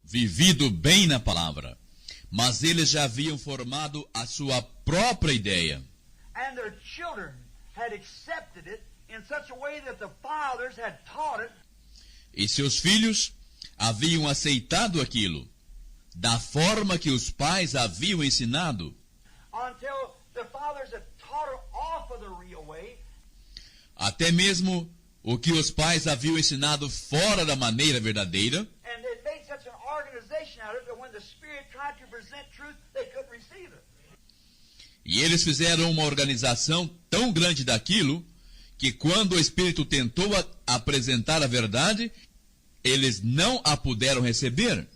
vivido bem na palavra, mas eles já haviam formado a sua própria ideia. And their children had accepted it in such a way that the fathers had taught it. E seus filhos haviam aceitado aquilo, da forma que os pais haviam ensinado, Until the fathers had taught it off of the real way. até mesmo o que os pais haviam ensinado fora da maneira verdadeira, And they made such an organization out of it that when the Spirit tried to present truth, they couldn't receive it. e eles fizeram uma organização tão grande daquilo, que quando o Espírito tentou apresentar a verdade, eles não a puderam receber.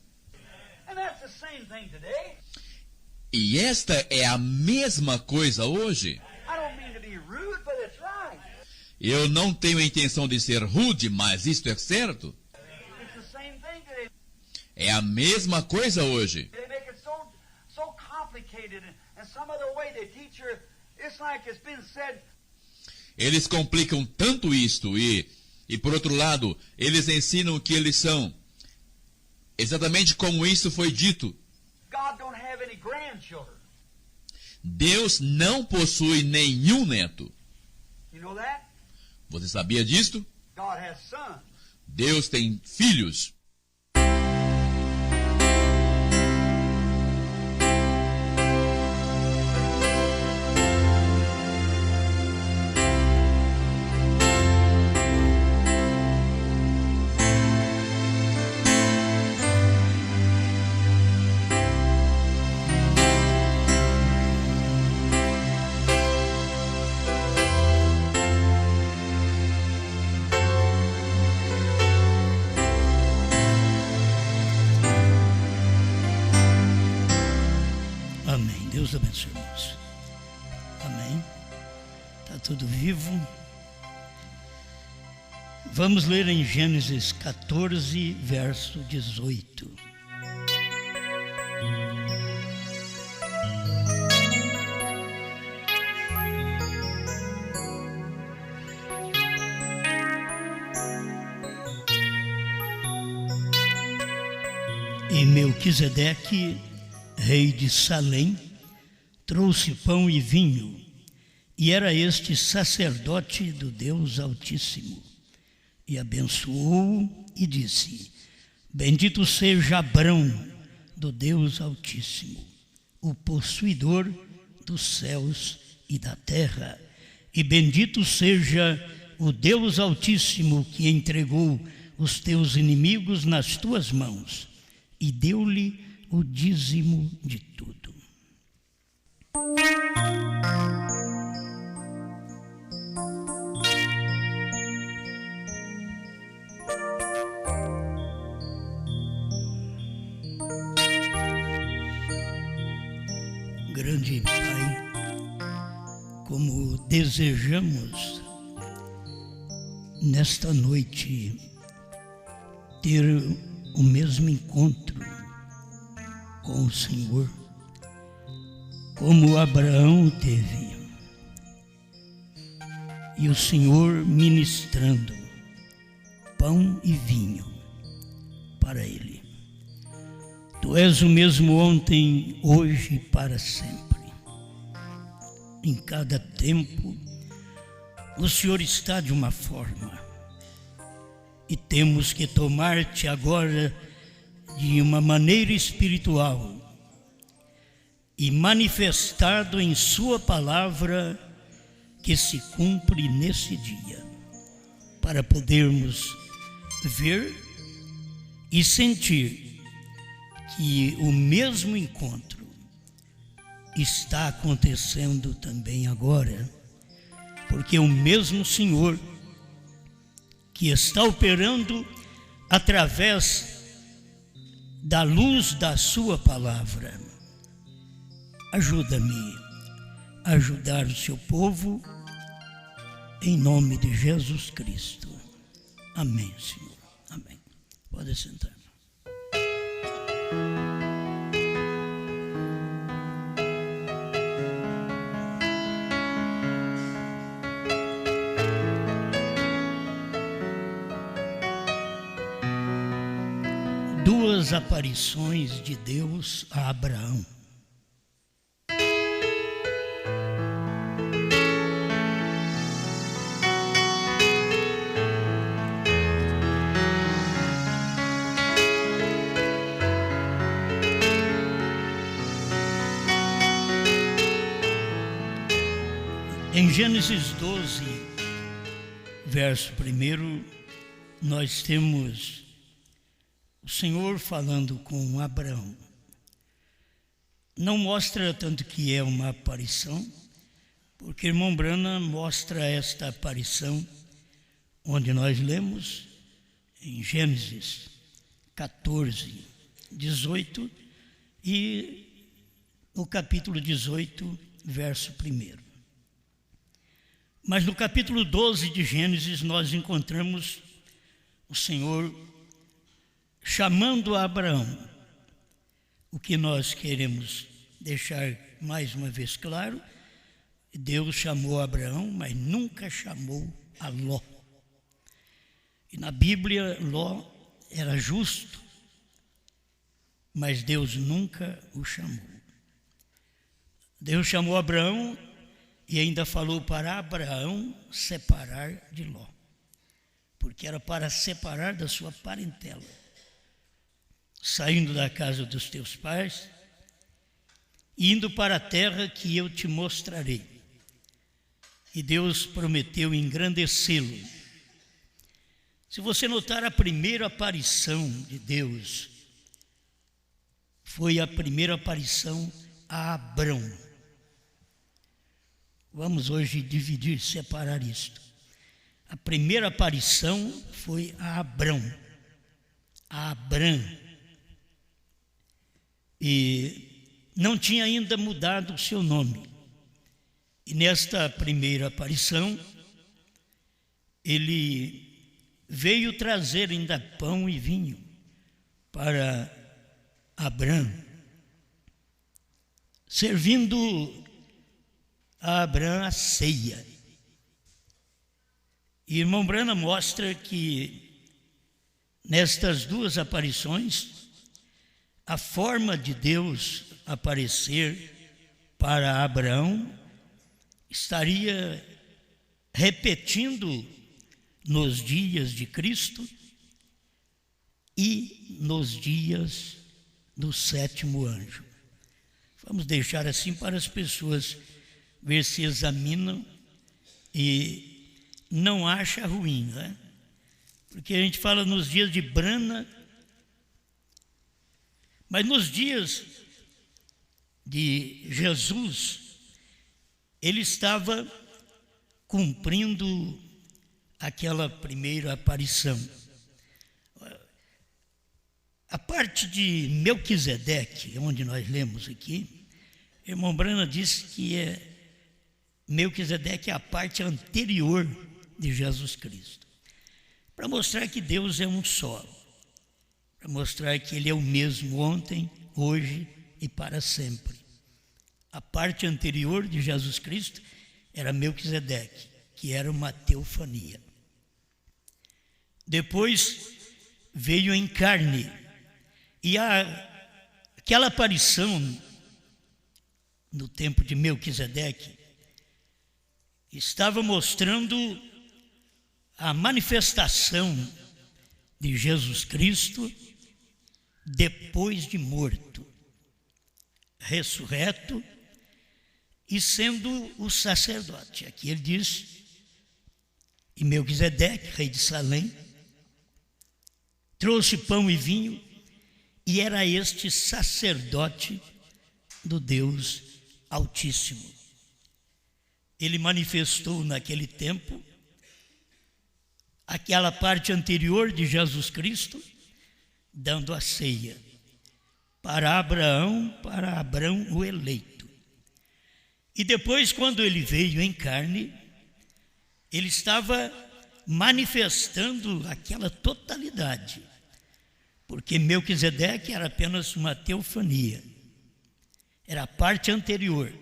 And that's the same thing today. E esta é a mesma coisa hoje. I don't mean to be rude, but it's right. Eu não tenho a intenção de ser rude, mas isto é certo. It's the same thing today. É a mesma coisa hoje. They make it so complicated, and some other way they teach her. It's like it's been said. Eles complicam tanto isto e por outro lado, eles ensinam que eles são exatamente como isso foi dito. God don't have any grandchildren. Deus não possui nenhum neto. You know that? Você sabia disto? God has sons. Deus tem filhos. Amém. Deus abençoe, irmãos. Amém. Está tudo vivo. Vamos ler em Gênesis 14, verso 18. E Melquisedeque, rei de Salém, trouxe pão e vinho, e era este sacerdote do Deus Altíssimo. E abençoou-o e disse: Bendito seja Abrão do Deus Altíssimo, o possuidor dos céus e da terra, e bendito seja o Deus Altíssimo que entregou os teus inimigos nas tuas mãos, e deu-lhe o dízimo de tudo. Grande Pai, como desejamos nesta noite ter o mesmo encontro com o Senhor, como Abraão teve, e o Senhor ministrando pão e vinho para ele. Tu és o mesmo ontem, hoje e para sempre. Em cada tempo, o Senhor está de uma forma, e temos que tomar-te agora de uma maneira espiritual e manifestado em sua palavra que se cumpre nesse dia, para podermos ver e sentir que o mesmo encontro está acontecendo também agora, porque o mesmo Senhor que está operando através da luz da sua palavra, ajuda-me a ajudar o seu povo, em nome de Jesus Cristo. Amém, Senhor. Amém. Pode sentar. duas aparições de Deus a Abraão. Em Gênesis 12, verso 1, nós temos o Senhor falando com Abraão. Não mostra tanto que é uma aparição, porque irmão Branham mostra esta aparição onde nós lemos em Gênesis 14, 18 e no capítulo 18, verso 1. Mas no capítulo 12 de Gênesis nós encontramos o Senhor chamando a Abraão. O que nós queremos deixar mais uma vez claro, Deus chamou Abraão, mas nunca chamou a Ló. E na Bíblia, Ló era justo, mas Deus nunca o chamou. Deus chamou Abraão e ainda falou para Abraão separar de Ló, porque era para separar da sua parentela, saindo da casa dos teus pais, indo para a terra que eu te mostrarei. E Deus prometeu engrandecê-lo. Se você notar, a primeira aparição de Deus foi a primeira aparição a Abrão. Vamos hoje dividir, separar isto. A primeira aparição foi a Abrão, a Abrã. E não tinha ainda mudado o seu nome. E nesta primeira aparição, ele veio trazer ainda pão e vinho para Abrão, servindo a Abrão a ceia. E irmão Branham mostra que nestas duas aparições, a forma de Deus aparecer para Abraão estaria repetindo nos dias de Cristo e nos dias do sétimo anjo. Vamos deixar assim para as pessoas ver se examinam e não acha ruim, né? Porque a gente fala nos dias de Branham, mas nos dias de Jesus, ele estava cumprindo aquela primeira aparição. A parte de Melquisedeque, onde nós lemos aqui, irmão Branham disse que Melquisedeque é a parte anterior de Jesus Cristo, para mostrar que Deus é um só, para mostrar que Ele é o mesmo ontem, hoje e para sempre. A parte anterior de Jesus Cristo era Melquisedeque, que era uma teofania. Depois veio em carne, e aquela aparição no tempo de Melquisedeque estava mostrando a manifestação de Jesus Cristo depois de morto, ressurreto e sendo o sacerdote. Aqui ele diz, e Melquisedeque, rei de Salém, trouxe pão e vinho, e era este sacerdote do Deus Altíssimo. Ele manifestou naquele tempo aquela parte anterior de Jesus Cristo, dando a ceia para Abraão o eleito. E depois, quando ele veio em carne, ele estava manifestando aquela totalidade, porque Melquisedeque era apenas uma teofania, era a parte anterior.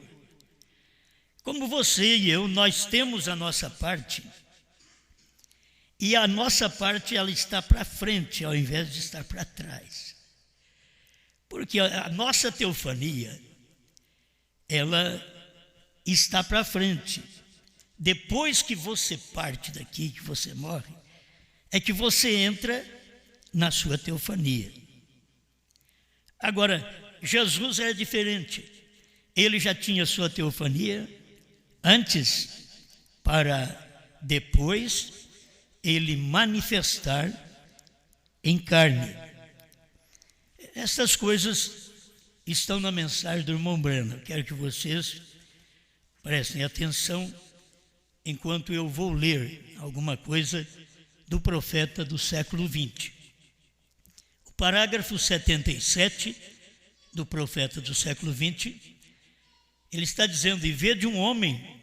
Como você e eu, nós temos a nossa parte, e a nossa parte ela está para frente ao invés de estar para trás. Porque a nossa teofania, ela está para frente. Depois que você parte daqui, que você morre, é que você entra na sua teofania. Agora, Jesus era diferente. Ele já tinha sua teofania antes, para depois ele manifestar em carne. Essas coisas estão na mensagem do irmão Branham. Quero que vocês prestem atenção enquanto eu vou ler alguma coisa do profeta do século XX. O parágrafo 77 do profeta do século XX, ele está dizendo: e vede um homem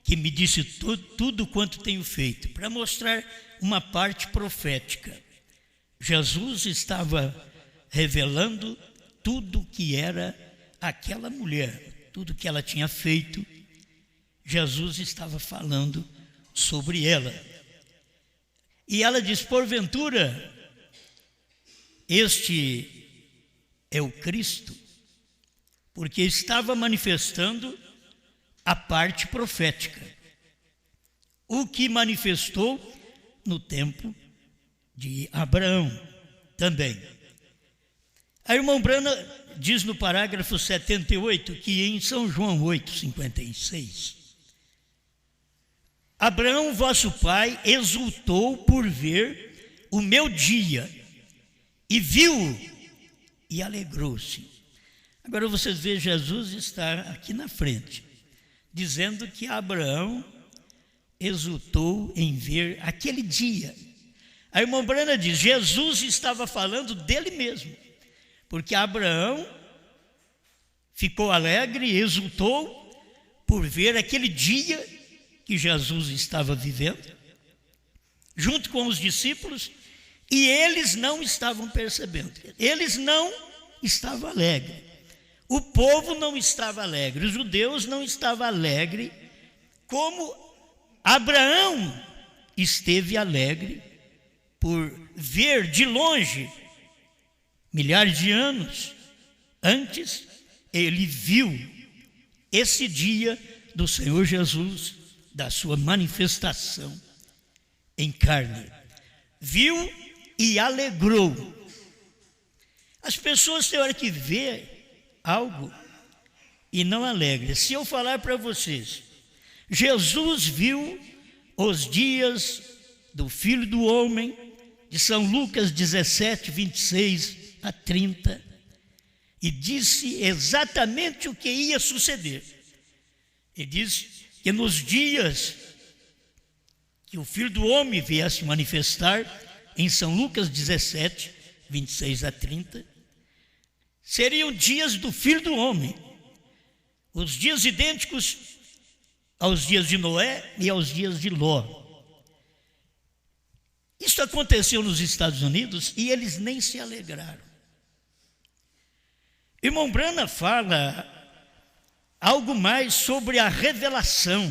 que me disse tudo quanto tenho feito, para mostrar uma parte profética. Jesus estava revelando tudo que era aquela mulher, tudo que ela tinha feito. Jesus estava falando sobre ela. E ela diz: porventura, este é o Cristo, porque estava manifestando a parte profética, o que manifestou no tempo de Abraão também. A irmã Branham diz no parágrafo 78 que em São João 8,56, Abraão, vosso pai, exultou por ver o meu dia, e viu-o, e alegrou-se. Agora vocês veem, Jesus está aqui na frente, dizendo que Abraão exultou em ver aquele dia. A irmã Branham diz: Jesus estava falando dele mesmo, porque Abraão ficou alegre e exultou por ver aquele dia que Jesus estava vivendo, junto com os discípulos, e eles não estavam percebendo, eles não estavam alegres, o povo não estava alegre, os judeus não estavam alegres, como Abraão esteve alegre por ver de longe, milhares de anos antes, ele viu esse dia do Senhor Jesus, da sua manifestação em carne. Viu e alegrou. As pessoas têm hora que vê algo e não alegra. Se eu falar para vocês, Jesus viu os dias do Filho do Homem, de São Lucas 17, 26 a 30, e disse exatamente o que ia suceder. Ele disse que nos dias que o Filho do Homem viesse manifestar, em São Lucas 17, 26 a 30, seriam dias do Filho do Homem, os dias idênticos aos dias de Noé e aos dias de Ló. Isso aconteceu nos Estados Unidos e eles nem se alegraram. Irmão Branham fala algo mais sobre a revelação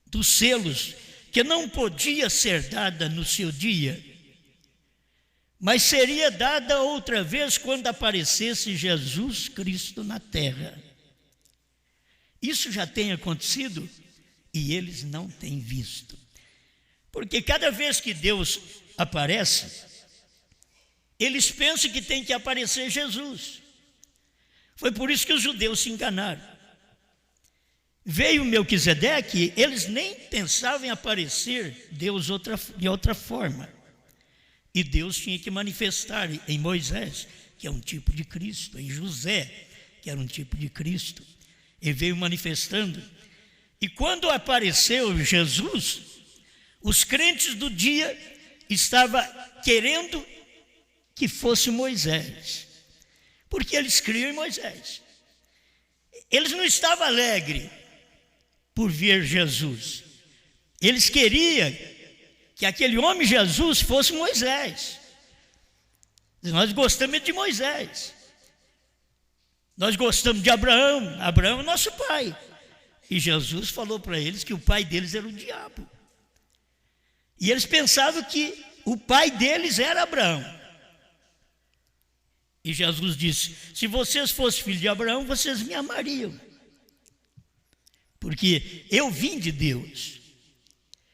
dos selos, que não podia ser dada no seu dia, mas seria dada outra vez quando aparecesse Jesus Cristo na terra. Isso já tem acontecido e eles não têm visto. Porque cada vez que Deus aparece, eles pensam que tem que aparecer Jesus. Foi por isso que os judeus se enganaram. Veio Melquisedeque, eles nem pensavam em aparecer Deus de outra forma. E Deus tinha que manifestar em Moisés, que é um tipo de Cristo, em José, que era um tipo de Cristo. Ele veio manifestando. E quando apareceu Jesus, os crentes do dia estavam querendo que fosse Moisés, porque eles criam em Moisés. Eles não estavam alegres por ver Jesus. Eles queriam que aquele homem Jesus fosse Moisés. Nós gostamos de Moisés. Nós gostamos de Abraão. Abraão é nosso pai. E Jesus falou para eles que o pai deles era o diabo. E eles pensavam que o pai deles era Abraão. E E Jesus disse: se vocês fossem filhos de Abraão, vocês me amariam. Porque eu vim de Deus.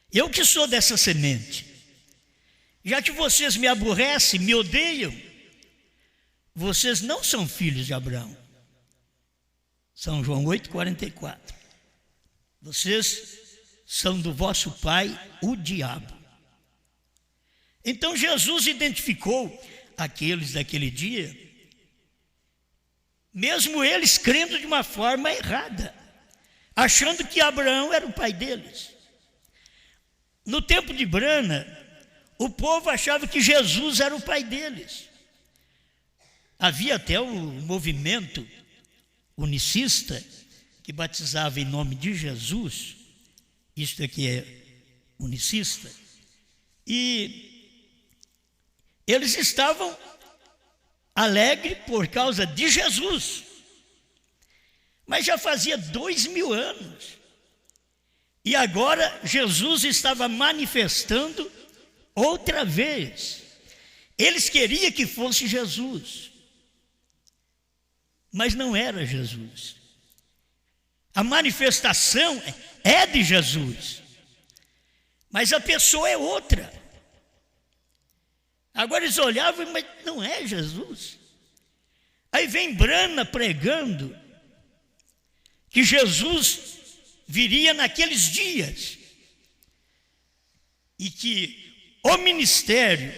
Eu que sou dessa semente. Já que vocês me aborrecem, me odeiam, vocês não são filhos de Abraão. São João 8,44. Vocês são do vosso pai, o diabo. Então Jesus identificou aqueles daquele dia, mesmo eles crendo de uma forma errada, achando que Abraão era o pai deles. No tempo de Brana, o povo achava que Jesus era o pai deles. Havia até o movimento unicista que batizava em nome de Jesus. Isto aqui é unicista. E eles estavam alegres por causa de Jesus. Mas já fazia 2000 anos. E agora Jesus estava manifestando outra vez. Eles queriam que fosse Jesus. Mas não era Jesus. A manifestação é de Jesus. Mas a pessoa é outra. Agora eles olhavam, mas não é Jesus. Aí vem Brana pregando que Jesus viria naqueles dias e que o ministério,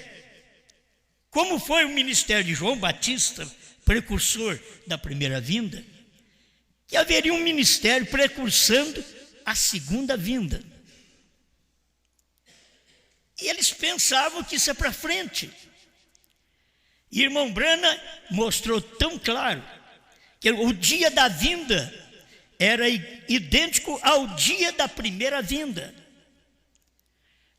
como foi o ministério de João Batista, precursor da primeira vinda, que haveria um ministério precursando a segunda vinda. E eles pensavam que isso é para frente. E irmão Brana mostrou tão claro que o dia da vinda era idêntico ao dia da primeira vinda.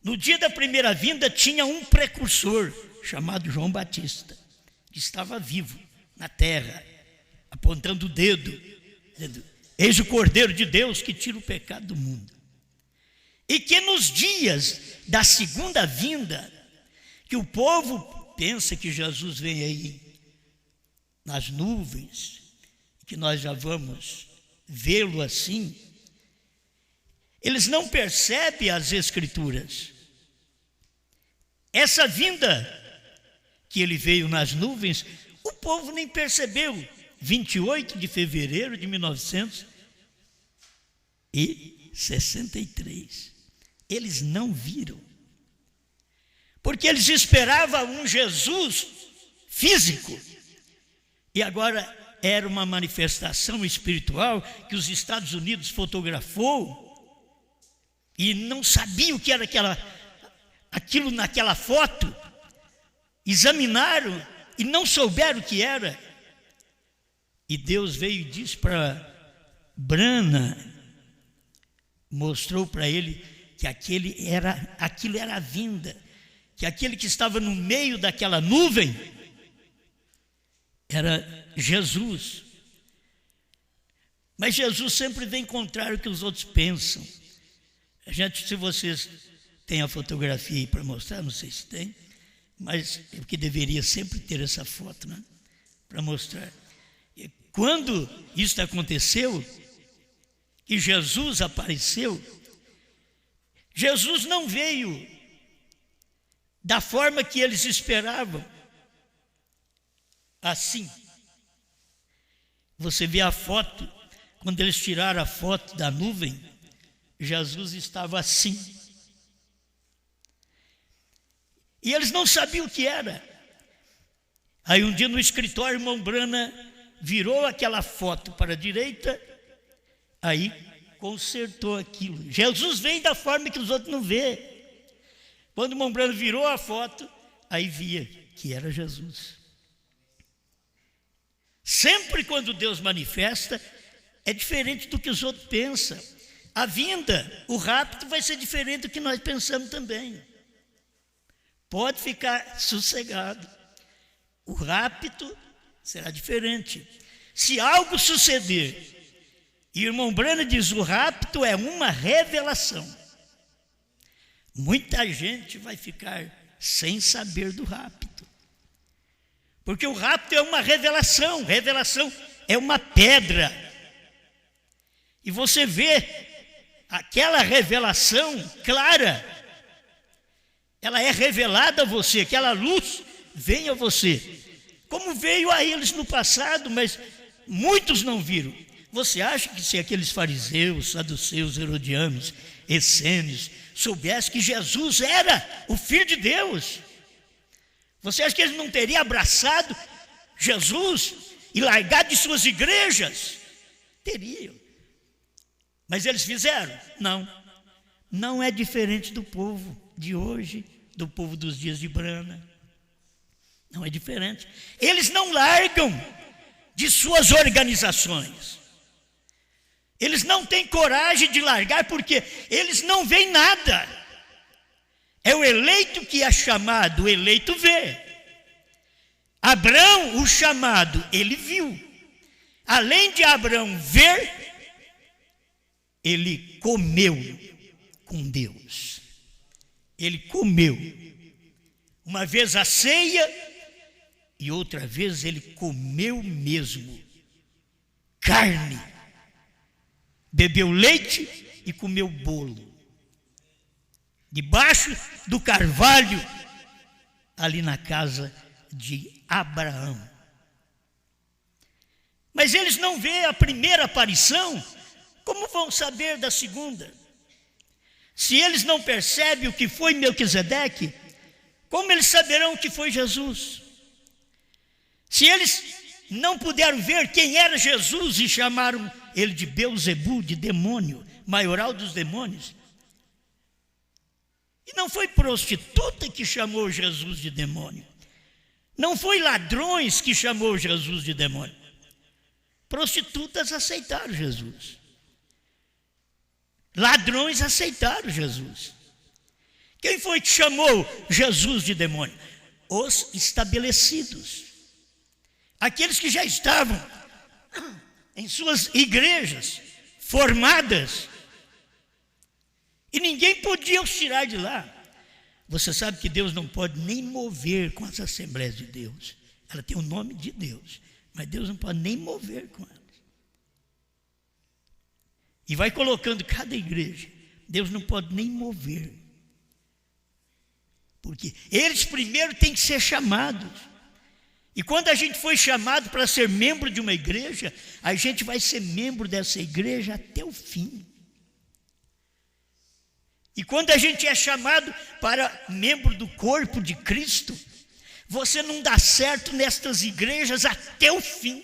No dia da primeira vinda tinha um precursor chamado João Batista, que estava vivo na terra, apontando o dedo, dizendo: eis o Cordeiro de Deus que tira o pecado do mundo. E que nos dias da segunda vinda, que o povo pensa que Jesus vem aí nas nuvens, que nós já vamos vê-lo assim, eles não percebem as Escrituras. Essa vinda que ele veio nas nuvens, o povo nem percebeu. 28 de fevereiro de 1963. Eles não viram. Porque eles esperavam um Jesus físico. E agora era uma manifestação espiritual que os Estados Unidos fotografou e não sabia o que era aquilo naquela foto. Examinaram e não souberam o que era. E Deus veio e disse para Brana, mostrou para ele que aquilo era a vinda, que aquele que estava no meio daquela nuvem era Jesus. Mas Jesus sempre vem contrário ao que os outros pensam. Gente, se vocês têm a fotografia aí para mostrar, não sei se tem, mas é porque deveria sempre ter essa foto, né? Para mostrar. E quando isso aconteceu, que Jesus apareceu, Jesus não veio da forma que eles esperavam. Assim. Você vê a foto, quando eles tiraram a foto da nuvem, Jesus estava assim. E eles não sabiam o que era. Aí um dia no escritório, irmão Brana virou aquela foto para a direita, aí consertou aquilo. Jesus vem da forma que os outros não vê. Quando o irmão Brana virou a foto, aí via que era Jesus. Sempre quando Deus manifesta, é diferente do que os outros pensam. A vinda, o rapto vai ser diferente do que nós pensamos também. Pode ficar sossegado. O rapto será diferente. Se algo suceder, e o irmão Brana diz, o rapto é uma revelação. Muita gente vai ficar sem saber do rapto. Porque o rapto é uma revelação. Revelação é uma pedra. E você vê aquela revelação clara. Ela é revelada a você, aquela luz vem a você. Como veio a eles no passado, mas muitos não viram. Você acha que se aqueles fariseus, saduceus, herodianos, essênios, soubessem que Jesus era o Filho de Deus, você acha que eles não teriam abraçado Jesus e largado de suas igrejas? Teriam. Mas eles fizeram? Não. Não é diferente do povo de hoje, do povo dos dias de Brana. Não é diferente. Eles não largam de suas organizações. Eles não têm coragem de largar porque eles não veem nada. É o eleito que é chamado, o eleito vê. Abrão, o chamado, ele viu. Além de Abrão ver, ele comeu com Deus. Ele comeu. Uma vez a ceia e outra vez ele comeu mesmo carne. Bebeu leite e comeu bolo. Debaixo do carvalho, ali na casa de Abraão. Mas eles não veem a primeira aparição, como vão saber da segunda? Se eles não percebem o que foi Melquisedeque, como eles saberão o que foi Jesus? Se eles não puderam ver quem era Jesus e chamaram ele de Beuzebu, de demônio, maioral dos demônios, e não foi prostituta que chamou Jesus de demônio, não foi ladrões que chamou Jesus de demônio, prostitutas aceitaram Jesus, ladrões aceitaram Jesus. Quem foi que chamou Jesus de demônio? Os estabelecidos, aqueles que já estavam em suas igrejas formadas, e ninguém podia os tirar de lá. Você sabe que Deus não pode nem mover com as Assembleias de Deus. Ela tem o nome de Deus, mas Deus não pode nem mover com elas. E vai colocando cada igreja, Deus não pode nem mover. Porque eles primeiro têm que ser chamados. E quando a gente foi chamado para ser membro de uma igreja, a gente vai ser membro dessa igreja até o fim. E quando a gente é chamado para membro do corpo de Cristo, você não dá certo nestas igrejas até o fim,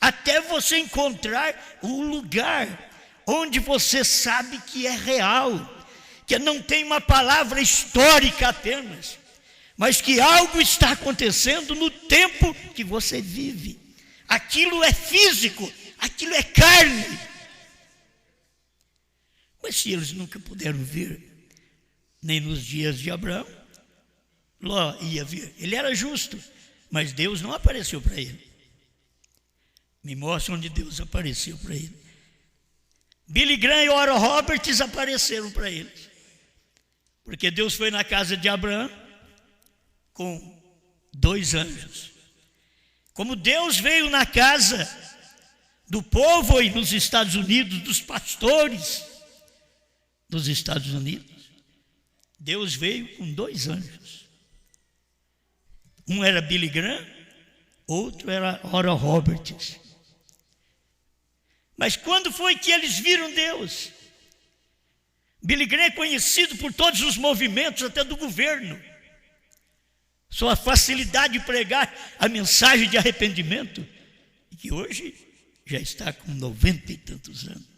até você encontrar o lugar onde você sabe que é real, que não tem uma palavra histórica apenas, mas que algo está acontecendo no tempo que você vive. Aquilo é físico, aquilo é carne. Mas se eles nunca puderam ver, nem nos dias de Abraão, Ló ia ver. Ele era justo, mas Deus não apareceu para ele. Me mostra onde Deus apareceu para ele. Billy Graham e Oral Roberts apareceram para eles, porque Deus foi na casa de Abraão com 2 anjos. Como Deus veio na casa do povo e nos Estados Unidos, dos pastores dos Estados Unidos, Deus veio com 2 anjos. Um era Billy Graham, outro era Oral Roberts. Mas quando foi que eles viram Deus? Billy Graham é conhecido por todos os movimentos, até do governo. Sua facilidade de pregar a mensagem de arrependimento, que hoje já está com 90 e tantos anos.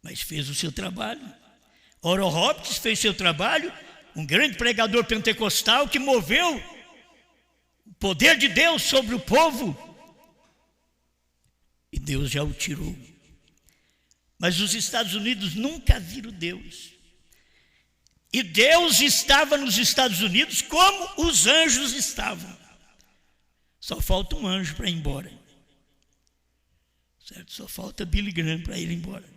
Mas fez o seu trabalho. Oral Roberts fez seu trabalho, um grande pregador pentecostal que moveu o poder de Deus sobre o povo. E Deus já o tirou. Mas os Estados Unidos nunca viram Deus. E Deus estava nos Estados Unidos como os anjos estavam. Só falta um anjo para ir embora. Certo? Só falta Billy Graham para ir embora.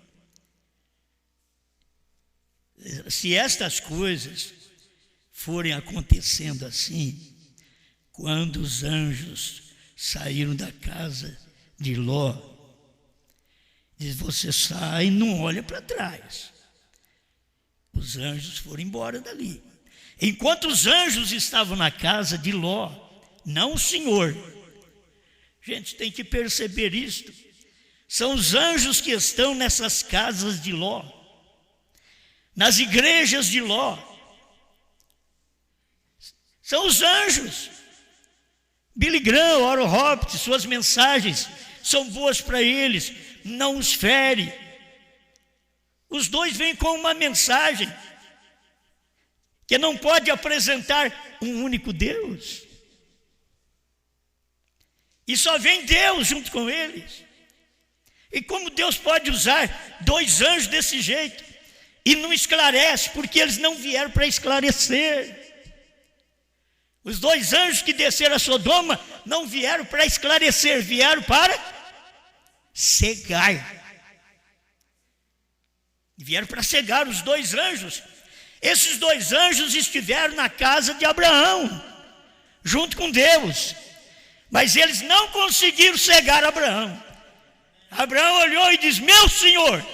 Se estas coisas forem acontecendo assim, quando os anjos saíram da casa de Ló, diz: você sai e não olha para trás. Os anjos foram embora dali. Enquanto os anjos estavam na casa de Ló, não o Senhor. Gente, tem que perceber isto. São os anjos que estão nessas casas de Ló, nas igrejas de Ló. São os anjos. Billy Graham, Oral Roberts, suas mensagens são boas para eles, não os fere. Os dois vêm com uma mensagem que não pode apresentar um único Deus. E só vem Deus junto com eles. E como Deus pode usar dois anjos desse jeito e não esclarece, porque eles não vieram para esclarecer. Os dois anjos que desceram a Sodoma não vieram para esclarecer, vieram para cegar. Vieram para cegar os dois anjos. Esses dois anjos estiveram na casa de Abraão, junto com Deus. Mas eles não conseguiram cegar Abraão. Abraão olhou e disse: meu Senhor.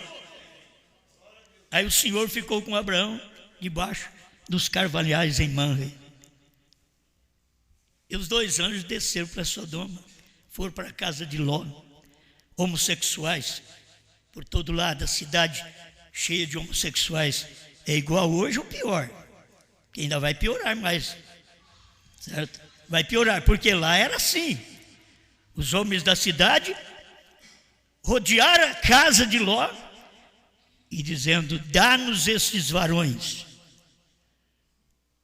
Aí o Senhor ficou com Abraão debaixo dos carvalhais em Mamre. E os dois anjos desceram para Sodoma, foram para a casa de Ló, homossexuais, por todo lado, a cidade cheia de homossexuais. É igual hoje ou pior? Que ainda vai piorar mais, certo? Vai piorar, porque lá era assim. Os homens da cidade rodearam a casa de Ló e dizendo: dá-nos estes varões.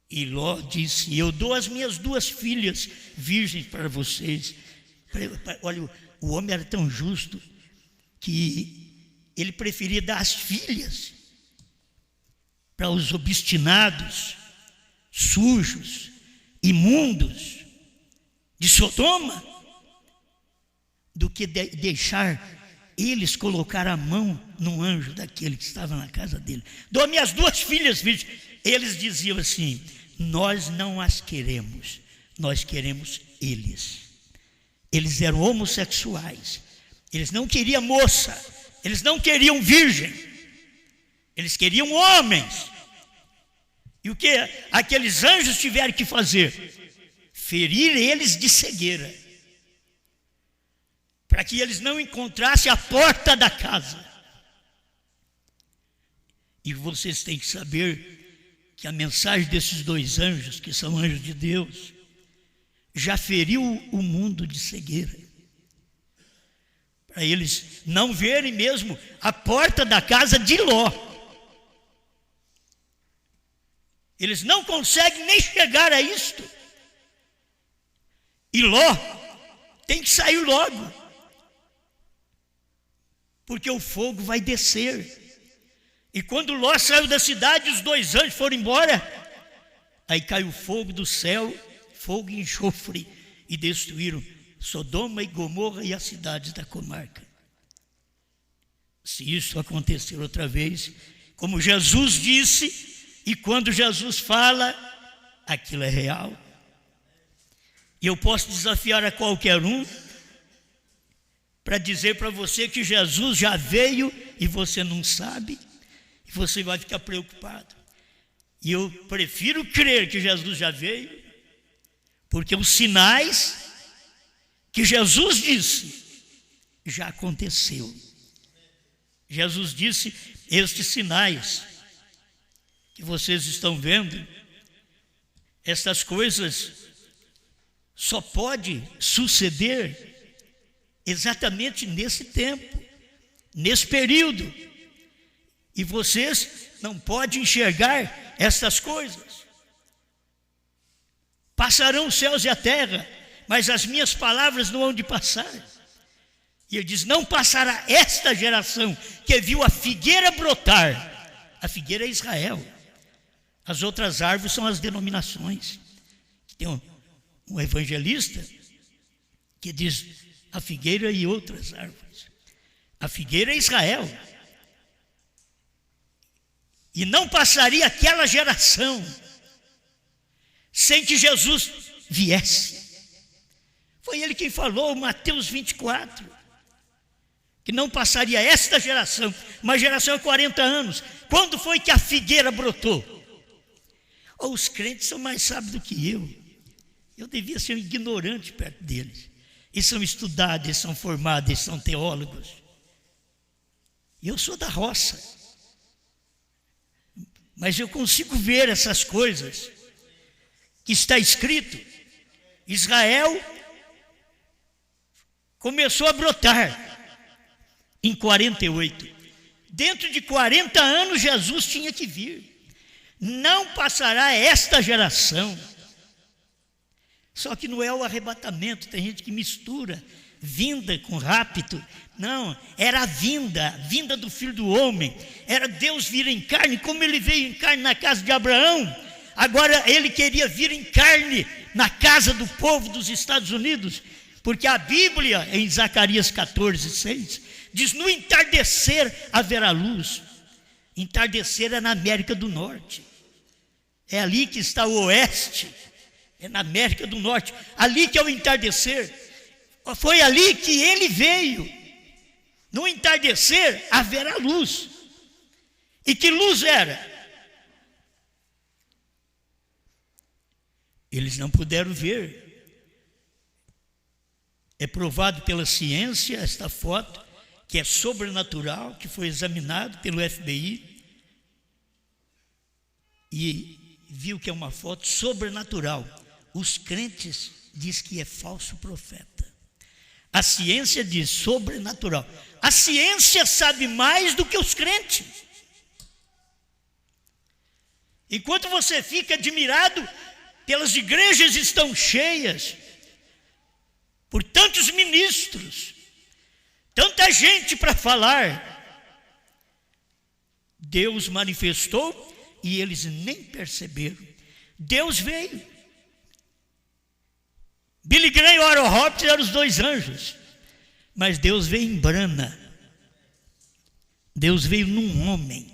E Ló disse: eu dou as minhas duas filhas virgens para vocês. Olha, o homem era tão justo que ele preferia dar as filhas para os obstinados, sujos, imundos de Sodoma, do que deixar eles colocar a mão no anjo daquele que estava na casa dele. Dou minhas duas filhas virgens. Eles diziam assim: nós não as queremos, nós queremos eles. Eles eram homossexuais, eles não queriam moça, eles não queriam virgem, eles queriam homens. E o que aqueles anjos tiveram que fazer? Ferir eles de cegueira, para que eles não encontrassem a porta da casa. E vocês têm que saber que a mensagem desses dois anjos, que são anjos de Deus, já feriu o mundo de cegueira, para eles não verem mesmo a porta da casa de Ló. Eles não conseguem nem chegar a isto. E Ló tem que sair logo, porque o fogo vai descer. E quando Ló saiu da cidade, os dois anjos foram embora. Aí caiu fogo do céu, fogo e enxofre, e destruíram Sodoma e Gomorra e as cidades da comarca. Se isso acontecer outra vez, como Jesus disse, e quando Jesus fala, aquilo é real. E eu posso desafiar a qualquer um para dizer para você que Jesus já veio e você não sabe, e você vai ficar preocupado. E eu prefiro crer que Jesus já veio, porque os sinais que Jesus disse já aconteceu. Jesus disse: estes sinais que vocês estão vendo, essas coisas só pode suceder exatamente nesse tempo, nesse período. E vocês não podem enxergar essas coisas. Passarão os céus e a terra, mas as minhas palavras não hão de passar. E ele diz: não passará esta geração que viu a figueira brotar. A figueira é Israel. As outras árvores são as denominações. Tem um evangelista que diz a figueira e outras árvores. A figueira é Israel. E não passaria aquela geração sem que Jesus viesse. Foi ele quem falou, Mateus 24, que não passaria esta geração, uma geração de 40 anos. Quando foi que a figueira brotou? Oh, os crentes são mais sábios do que eu. Eu devia ser um ignorante perto deles. Eles são estudados, eles são formados, eles são teólogos. Eu sou da roça. Mas eu consigo ver essas coisas que está escrito. Israel começou a brotar em 48. Dentro de 40 anos Jesus tinha que vir. Não passará esta geração. Só que não é o arrebatamento. Tem gente que mistura vinda com rapto. Não, era a vinda do Filho do Homem. Era Deus vir em carne, como ele veio em carne na casa de Abraão. Agora ele queria vir em carne na casa do povo dos Estados Unidos. Porque a Bíblia, em Zacarias 14:6, diz: no entardecer haverá luz. Entardecer é na América do Norte. É ali que está o oeste. É na América do Norte. Ali que é o entardecer. Foi ali que ele veio. No entardecer haverá luz. E que luz era? Eles não puderam ver. É provado pela ciência esta foto, que é sobrenatural, que foi examinado pelo FBI e viu que é uma foto sobrenatural. Os crentes dizem que é falso profeta. A ciência diz sobrenatural. A ciência sabe mais do que os crentes. Enquanto você fica admirado pelas igrejas estão cheias, por tantos ministros, tanta gente para falar, Deus manifestou e eles nem perceberam. Deus veio. Billy Graham e Oral Roberts eram os dois anjos, mas Deus veio em Brana. Deus veio num homem.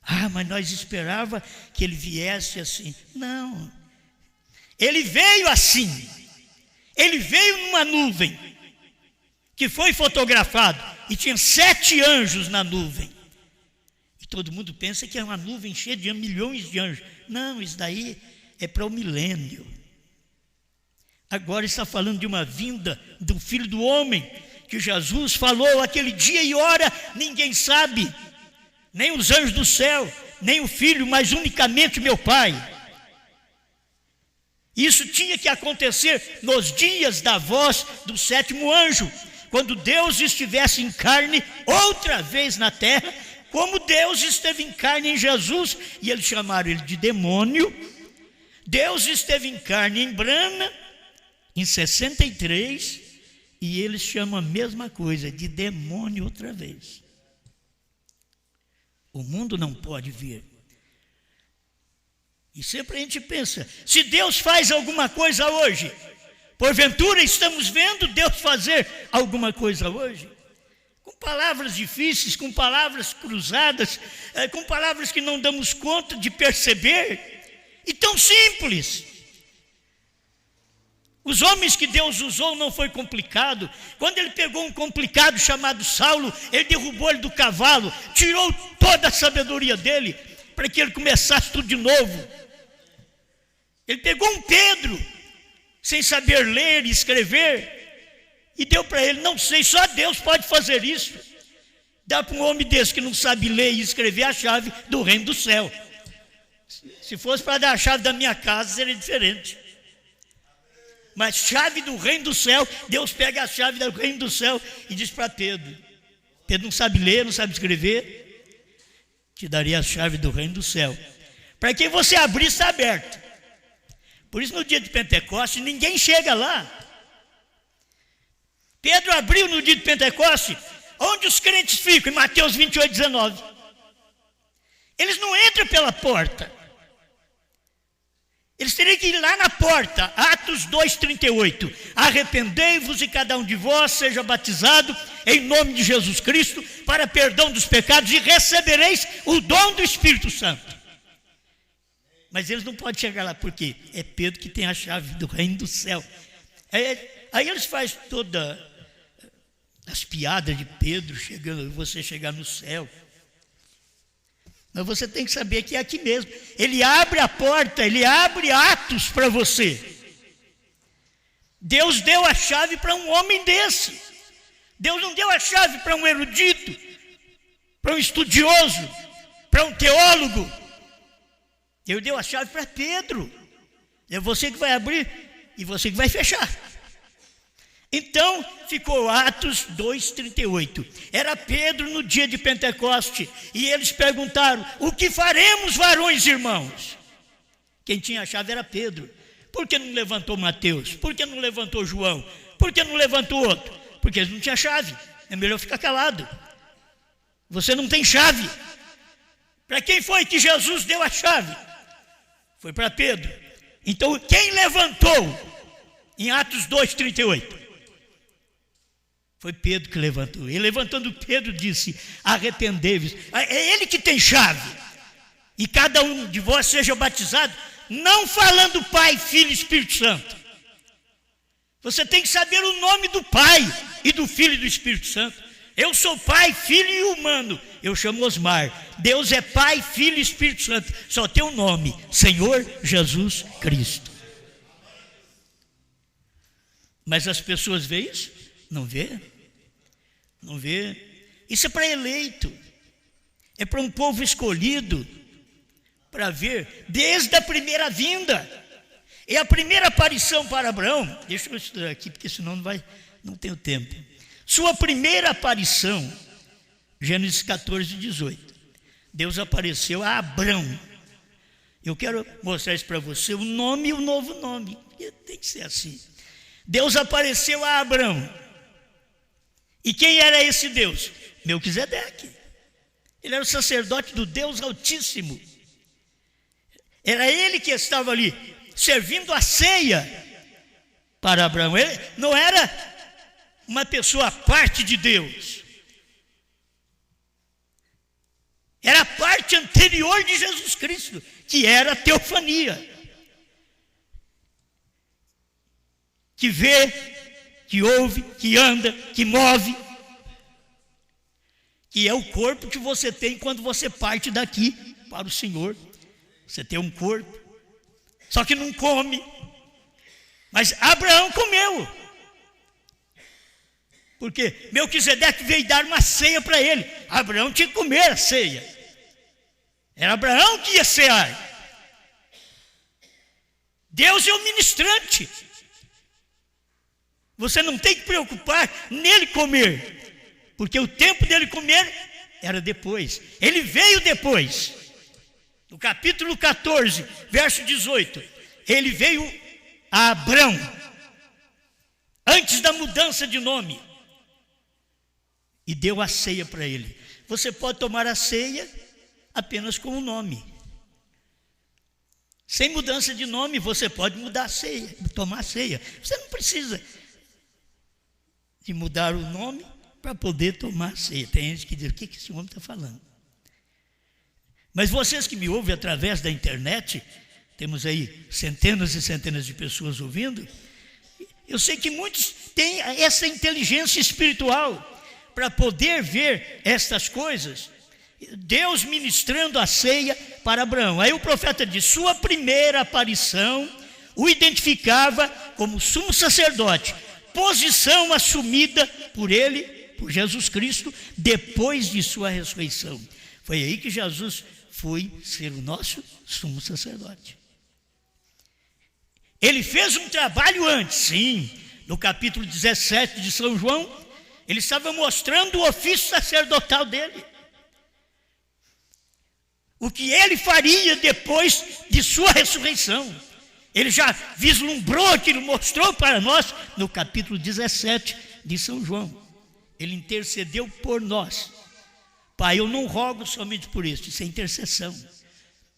Ah, mas nós esperava que ele viesse assim. Não, ele veio assim. Ele veio numa nuvem que foi fotografado e tinha 7 anjos na nuvem. E todo mundo pensa que é uma nuvem cheia de milhões de anjos. Não, isso daí é para o milênio. Agora está falando de uma vinda do Filho do Homem, que Jesus falou aquele dia e hora, ninguém sabe, nem os anjos do céu, nem o Filho, mas unicamente meu Pai. Isso tinha que acontecer nos dias da voz do 7º anjo, quando Deus estivesse em carne outra vez na terra, como Deus esteve em carne em Jesus, e eles chamaram ele de demônio. Deus esteve em carne em Brana, em 63, e eles chamam a mesma coisa, de demônio outra vez. O mundo não pode ver. E sempre a gente pensa, se Deus faz alguma coisa hoje, porventura estamos vendo Deus fazer alguma coisa hoje? Com palavras difíceis, com palavras cruzadas, com palavras que não damos conta de perceber, e tão simples. Os homens que Deus usou não foi complicado. Quando ele pegou um complicado chamado Saulo, ele derrubou ele do cavalo, tirou toda a sabedoria dele, para que ele começasse tudo de novo. Ele pegou um Pedro, sem saber ler e escrever, e deu para ele, não sei, só Deus pode fazer isso. Dá para um homem desse que não sabe ler e escrever a chave do reino do céu. Se fosse para dar a chave da minha casa, seria diferente. Mas chave do reino do céu, Deus pega a chave do reino do céu e diz para Pedro. Pedro não sabe ler, não sabe escrever, te daria a chave do reino do céu. Para quem você abrir, está aberto. Por isso no dia de Pentecostes, ninguém chega lá. Pedro abriu no dia de Pentecostes, onde os crentes ficam, em Mateus 28:19. Eles não entram pela porta. Eles teriam que ir lá na porta. Atos 2:38. Arrependei-vos e cada um de vós seja batizado em nome de Jesus Cristo para perdão dos pecados e recebereis o dom do Espírito Santo. Mas eles não podem chegar lá, porque é Pedro que tem a chave do reino do céu. Aí eles fazem todas as piadas de Pedro, você chegar no céu. Mas você tem que saber que é aqui mesmo. Ele abre a porta, ele abre Atos para você. Deus deu a chave para um homem desse. Deus não deu a chave para um erudito, para um estudioso, para um teólogo. Deus deu a chave para Pedro. É você que vai abrir e você que vai fechar. Então, ficou Atos 2:38. Era Pedro no dia de Pentecoste. E eles perguntaram: o que faremos, varões e irmãos? Quem tinha a chave era Pedro. Por que não levantou Mateus? Por que não levantou João? Por que não levantou outro? Porque eles não tinham chave. É melhor ficar calado. Você não tem chave. Para quem foi que Jesus deu a chave? Foi para Pedro. Então, quem levantou em Atos 2:38? Foi Pedro que levantou. E levantando Pedro disse: arrependei-vos. É ele que tem chave. E cada um de vós seja batizado, não falando Pai, Filho e Espírito Santo. Você tem que saber o nome do Pai e do Filho e do Espírito Santo. Eu sou Pai, Filho e humano. Eu chamo Osmar. Deus é Pai, Filho e Espírito Santo. Só tem um nome: Senhor Jesus Cristo. Mas as pessoas veem isso? Não vê? Não vê? Isso é para eleito. É para um povo escolhido para ver desde a primeira vinda. É a primeira aparição para Abraão. Deixa eu estudar aqui, porque senão não tenho tempo. Sua primeira aparição, Gênesis 14:18. Deus apareceu a Abrão. Eu quero mostrar isso para você, o nome e o novo nome. Tem que ser assim. Deus apareceu a Abrão. E quem era esse Deus? Melquisedeque. Ele era o sacerdote do Deus Altíssimo. Era ele que estava ali, servindo a ceia para Abraão. Ele não era uma pessoa à parte de Deus. Era a parte anterior de Jesus Cristo, que era a teofania. Que vê, que ouve, que anda, que move. Que é o corpo que você tem quando você parte daqui para o Senhor. Você tem um corpo, só que não come. Mas Abraão comeu. Porque Melquisedeque veio dar uma ceia para ele. Abraão tinha que comer a ceia. Era Abraão que ia cear. Deus é o ministrante. Você não tem que preocupar nele comer, porque o tempo dele comer era depois. Ele veio depois. No capítulo 14, verso 18, ele veio a Abrão, antes da mudança de nome, e deu a ceia para ele. Você pode tomar a ceia apenas com o nome. Sem mudança de nome, você pode mudar a ceia, tomar a ceia. Você não precisa de mudar o nome para poder tomar a ceia. Tem gente que diz: o que esse homem está falando? Mas vocês que me ouvem através da internet, temos aí centenas e centenas de pessoas ouvindo, eu sei que muitos têm essa inteligência espiritual para poder ver estas coisas. Deus ministrando a ceia para Abraão. Aí o profeta diz: sua primeira aparição o identificava como sumo sacerdote, posição assumida por ele, por Jesus Cristo, depois de sua ressurreição. Foi aí que Jesus foi ser o nosso sumo sacerdote. Ele fez um trabalho antes, sim. No capítulo 17 de São João, ele estava mostrando o ofício sacerdotal dele. O que ele faria depois de sua ressurreição. Ele já vislumbrou aquilo, mostrou para nós no capítulo 17 de São João. Ele intercedeu por nós. Pai, eu não rogo somente por estes, isso é intercessão.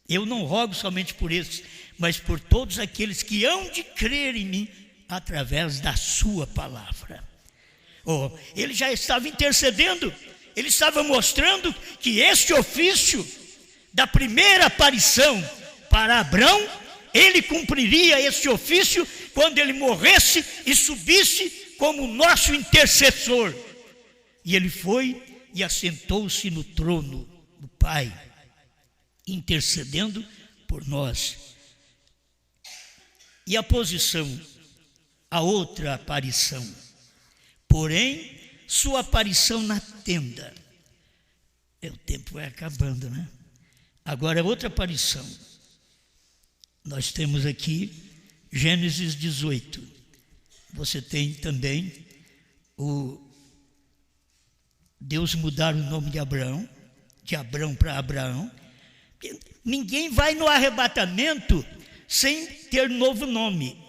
Eu não rogo somente por estes, mas por todos aqueles que hão de crer em mim através da sua palavra. Ele já estava intercedendo, ele estava mostrando que este ofício da primeira aparição para Abrão ele cumpriria esse ofício quando ele morresse e subisse como nosso intercessor. E ele foi e assentou-se no trono do Pai, intercedendo por nós. E a posição, a outra aparição, porém, sua aparição na tenda. O tempo vai acabando, né? Agora, outra aparição. Nós temos aqui Gênesis 18. Você tem também o Deus mudar o nome de Abraão para Abraão. Ninguém vai no arrebatamento sem ter novo nome.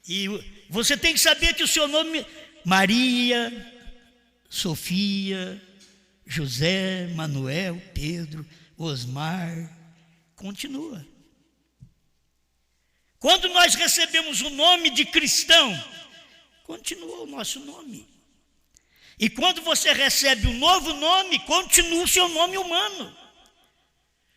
E você tem que saber que o seu nome, Maria, Sofia, José, Manuel, Pedro, Osmar, continua. Quando nós recebemos o nome de cristão, continua o nosso nome. E quando você recebe um novo nome, continua o seu nome humano.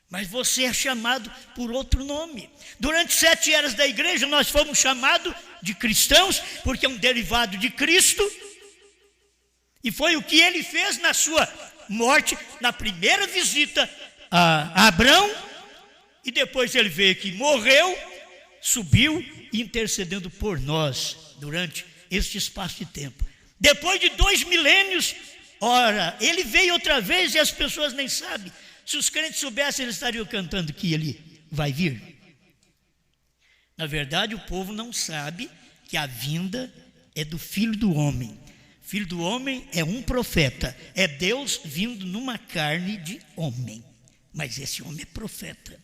Mas você é chamado por outro nome. Durante 7 eras da igreja, nós fomos chamados de cristãos, porque é um derivado de Cristo. E foi o que ele fez na sua morte, na primeira visita a Abraão. E depois ele veio aqui, morreu, subiu, intercedendo por nós durante este espaço de tempo. Depois de 2 milênios, ora, ele veio outra vez e as pessoas nem sabem. Se os crentes soubessem, eles estariam cantando que ele vai vir. Na verdade, o povo não sabe que a vinda é do Filho do Homem. Filho do Homem é um profeta, é Deus vindo numa carne de homem. Mas esse homem é profeta.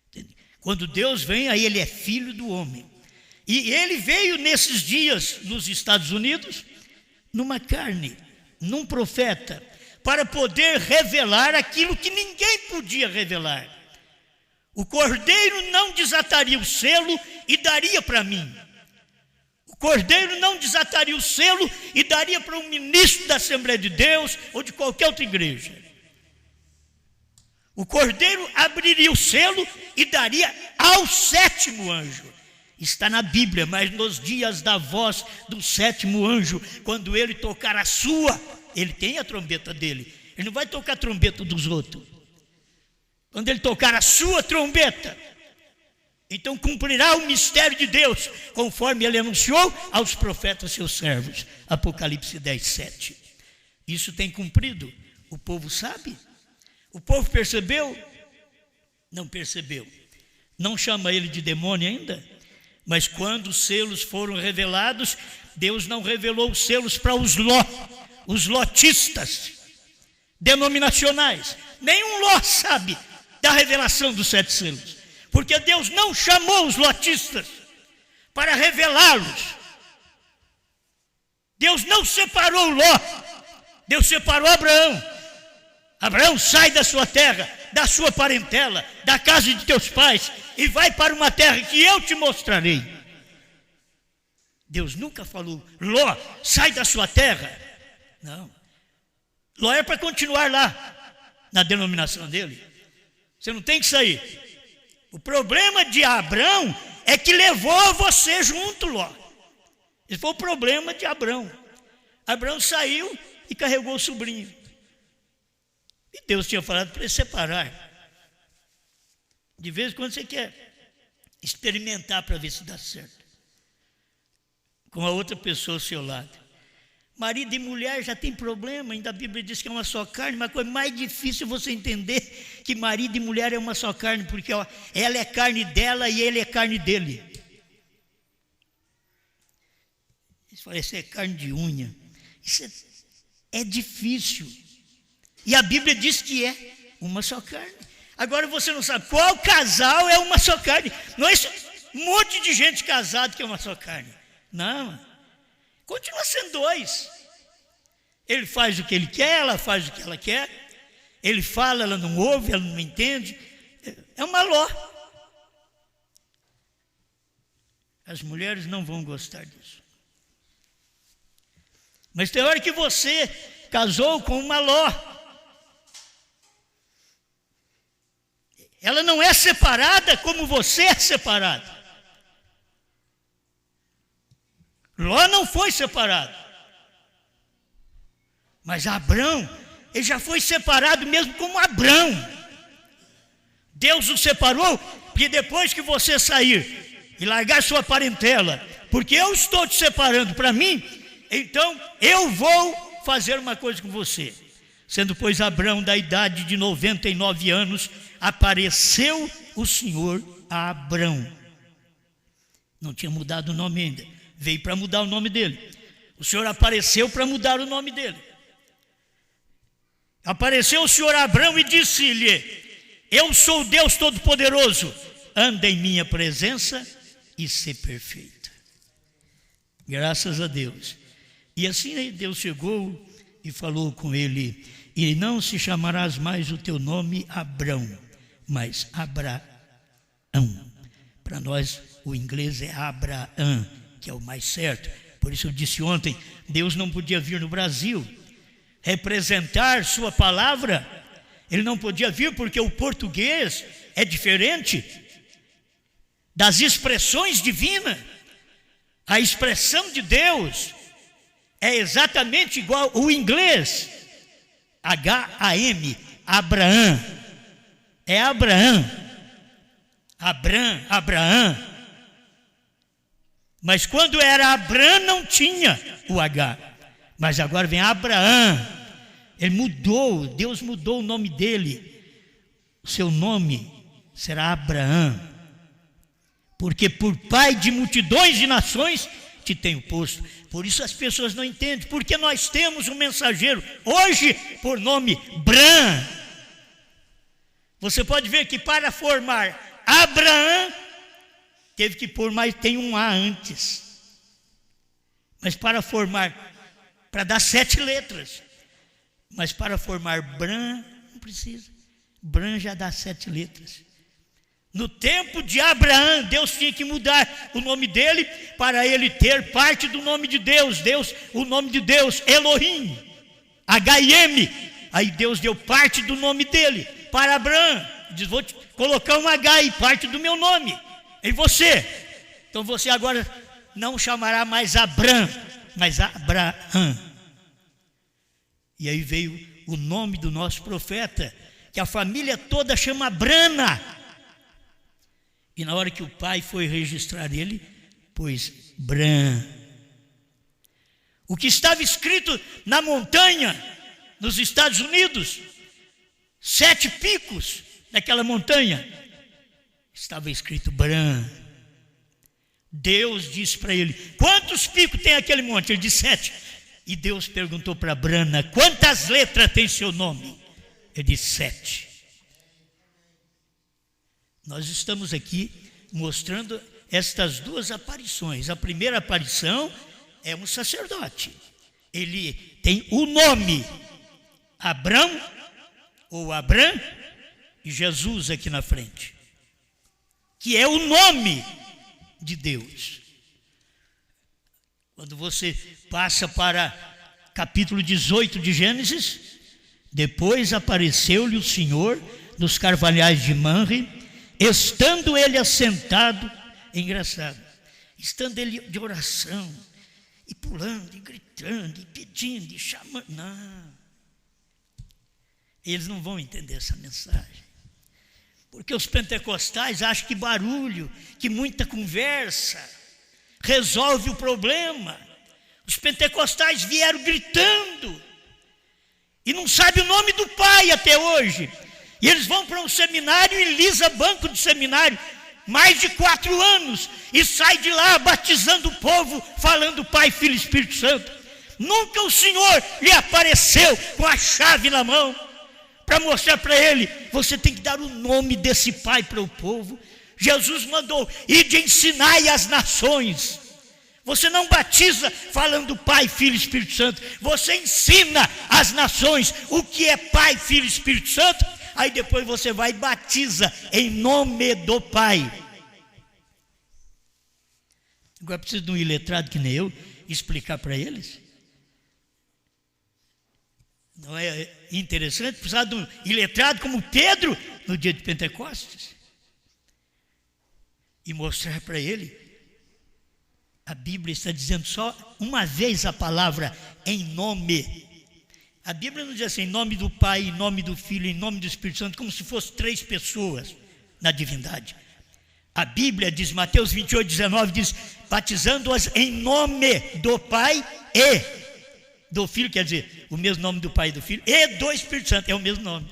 Entende? Quando Deus vem, aí ele é Filho do Homem. E ele veio nesses dias nos Estados Unidos, numa carne, num profeta, para poder revelar aquilo que ninguém podia revelar. O cordeiro não desataria o selo e daria para mim. O cordeiro não desataria o selo e daria para um ministro da Assembleia de Deus ou de qualquer outra igreja. O cordeiro abriria o selo e daria ao 7º anjo. Está na Bíblia, mas nos dias da voz do 7º anjo, quando ele tocar a sua, ele tem a trombeta dele. Ele não vai tocar a trombeta dos outros. Quando ele tocar a sua trombeta, então cumprirá o mistério de Deus, conforme ele anunciou aos profetas seus servos. Apocalipse 10, 7. Isso tem cumprido. O povo sabe? O povo percebeu? Não percebeu. Não chama ele de demônio ainda? Mas quando os selos foram revelados, Deus não revelou os selos para os lotistas denominacionais. Nenhum Ló sabe da revelação dos 7 selos, porque Deus não chamou os lotistas para revelá-los. Deus não separou Ló, Deus separou Abraão. Abraão, sai da sua terra, da sua parentela, da casa de teus pais e vai para uma terra que eu te mostrarei. Deus nunca falou, Ló, sai da sua terra. Não. Ló é para continuar lá, na denominação dele. Você não tem que sair. O problema de Abraão é que levou você junto, Ló. Esse foi o problema de Abraão. Abraão saiu e carregou o sobrinho. E Deus tinha falado para ele separar. De vez em quando você quer experimentar para ver se dá certo. Com a outra pessoa ao seu lado. Marido e mulher já tem problema, ainda a Bíblia diz que é uma só carne, mas a coisa mais difícil é você entender que marido e mulher é uma só carne, porque ó, ela é carne dela e ele é carne dele. Você fala, isso é carne de unha. Isso é difícil. E a Bíblia diz que é uma só carne. Agora você não sabe qual casal é uma só carne. Não é isso, um monte de gente casada que é uma só carne. Não, continua sendo 2. Ele faz o que ele quer, ela faz o que ela quer. Ele fala, ela não ouve, ela não entende. É uma Ló. As mulheres não vão gostar disso. Mas tem hora que você casou com uma Ló. Ela não é separada como você é separado. Ló não foi separado. Mas Abrão, ele já foi separado mesmo como Abrão. Deus o separou, porque depois que você sair e largar sua parentela, porque eu estou te separando para mim, então eu vou fazer uma coisa com você. Sendo, pois, Abrão da idade de 99 anos, apareceu o Senhor a Abrão. Não tinha mudado o nome ainda, veio para mudar o nome dele. O Senhor apareceu para mudar o nome dele. Apareceu o Senhor a Abrão e disse-lhe: eu sou o Deus Todo-Poderoso, anda em minha presença e ser perfeito. Graças a Deus. E assim aí Deus chegou e falou com ele: e não se chamarás mais o teu nome Abrão, mas Abraão. Para nós o inglês é Abraão, que é o mais certo. Por isso eu disse ontem, Deus não podia vir no Brasil representar sua palavra. Ele não podia vir porque o português é diferente das expressões divinas. A expressão de Deus é exatamente igual o inglês. H-A-M, Abraão. É Abraão. Abraão. Mas quando era Abraão não tinha o H. Mas agora vem Abraão. Ele mudou, Deus mudou o nome dele. O seu nome será Abraão. Porque por pai de multidões de nações te tenho posto. Por isso as pessoas não entendem. Porque nós temos um mensageiro hoje por nome Bran. Você pode ver que para formar Abraão, teve que pôr, mas tem um A antes. Mas para formar, para dar 7 letras. Mas para formar Bran, não precisa. Bran já dá 7 letras. No tempo de Abraão, Deus tinha que mudar o nome dele para ele ter parte do nome de Deus. O nome de Deus, Elohim, H-I-M. Aí Deus deu parte do nome dele para Abraão. Diz: vou te colocar um H e parte do meu nome em você. Então você agora não chamará mais Abrão, mas Abraão. E aí veio o nome do nosso profeta, que a família toda chama Brana. E na hora que o pai foi registrar ele, pôs Bran. O que estava escrito na montanha, nos Estados Unidos, 7 picos daquela montanha, estava escrito Bran. Deus disse para ele: quantos picos tem aquele monte? Ele disse 7. E Deus perguntou para Brana: quantas letras tem seu nome? Ele disse 7. Nós estamos aqui mostrando estas 2 aparições. A primeira aparição é um sacerdote. Ele tem o nome Abrão ou Abrão e Jesus aqui na frente, que é o nome de Deus. Quando você passa para capítulo 18 de Gênesis, depois apareceu-lhe o Senhor nos carvalhais de Manre, estando ele assentado, engraçado, estando ele de oração, e pulando, e gritando, e pedindo, e chamando. Não, eles não vão entender essa mensagem, porque os pentecostais acham que barulho, que muita conversa resolve o problema. Os pentecostais vieram gritando e não sabem o nome do Pai até hoje. E eles vão para um seminário e lisa banco de seminário mais de 4 anos e sai de lá batizando o povo, falando Pai, Filho e Espírito Santo. Nunca o Senhor lhe apareceu com a chave na mão para mostrar para ele: você tem que dar o nome desse Pai para o povo. Jesus mandou: ide ensinai as nações. Você não batiza falando Pai, Filho e Espírito Santo. Você ensina às nações o que é Pai, Filho e Espírito Santo. Aí depois você vai e batiza em nome do Pai. Agora precisa de um iletrado que nem eu explicar para eles. Não é interessante precisar de um iletrado como Pedro no dia de Pentecostes? E mostrar para ele, a Bíblia está dizendo só uma vez a palavra em nome. A Bíblia não diz assim, em nome do Pai, em nome do Filho, em nome do Espírito Santo, como se fossem 3 pessoas na divindade. A Bíblia diz, Mateus 28, 19, diz, batizando-as em nome do Pai e do Filho, quer dizer, o mesmo nome do Pai e do Filho, e do Espírito Santo, é o mesmo nome.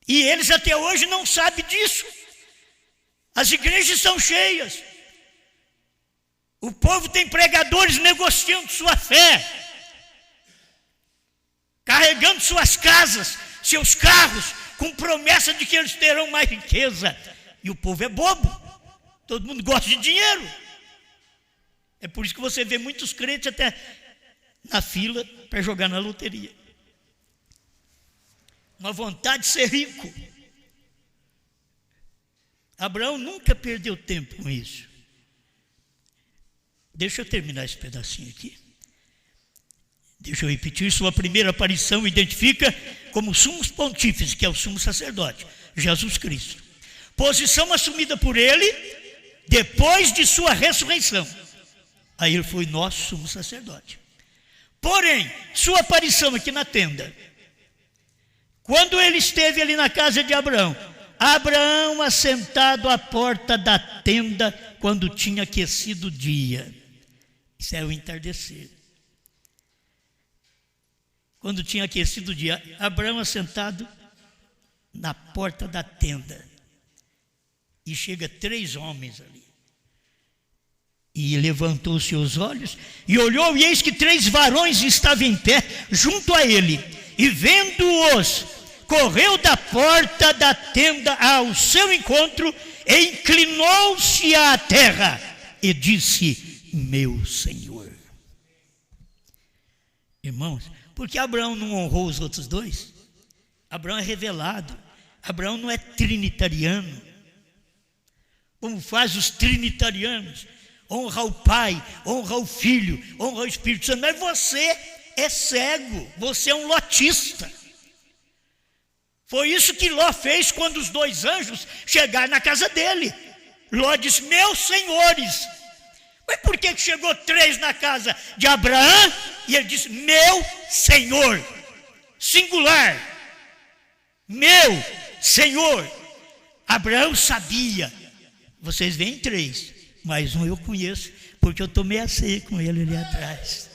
E eles até hoje não sabem disso. As igrejas estão cheias. O povo tem pregadores negociando sua fé, carregando suas casas, seus carros, com promessa de que eles terão mais riqueza. E o povo é bobo. Todo mundo gosta de dinheiro. É por isso que você vê muitos crentes até na fila para jogar na loteria. Uma vontade de ser rico. Abraão nunca perdeu tempo com isso. Deixa eu terminar esse pedacinho aqui. Deixa eu repetir, sua primeira aparição identifica como sumo pontífice, que é o sumo sacerdote, Jesus Cristo. Posição assumida por ele depois de sua ressurreição. Aí ele foi nosso sumo sacerdote. Porém, sua aparição aqui na tenda, quando ele esteve ali na casa de Abraão, Abraão assentado à porta da tenda quando tinha aquecido o dia. Isso é o entardecer. Quando tinha aquecido o dia, Abraão assentado na porta da tenda. E chega 3 homens ali. E levantou os seus olhos e olhou, e eis que 3 varões estavam em pé junto a ele. E vendo-os, correu da porta da tenda ao seu encontro e inclinou-se à terra e disse: meu Senhor. Irmãos, por que Abraão não honrou os outros 2? Abraão é revelado. Abraão não é trinitariano, como faz os trinitarianos. Honra o Pai, honra o Filho, honra o Espírito Santo. Mas você é cego, você é um lotista. Foi isso que Ló fez quando os 2 anjos chegaram na casa dele. Ló disse: meus senhores. Mas por que chegou 3 na casa de Abraão? E ele disse: meu Senhor. Singular. Meu Senhor. Abraão sabia. Vocês veem 3, mas um eu conheço, porque eu tomei a ceia com ele ali atrás.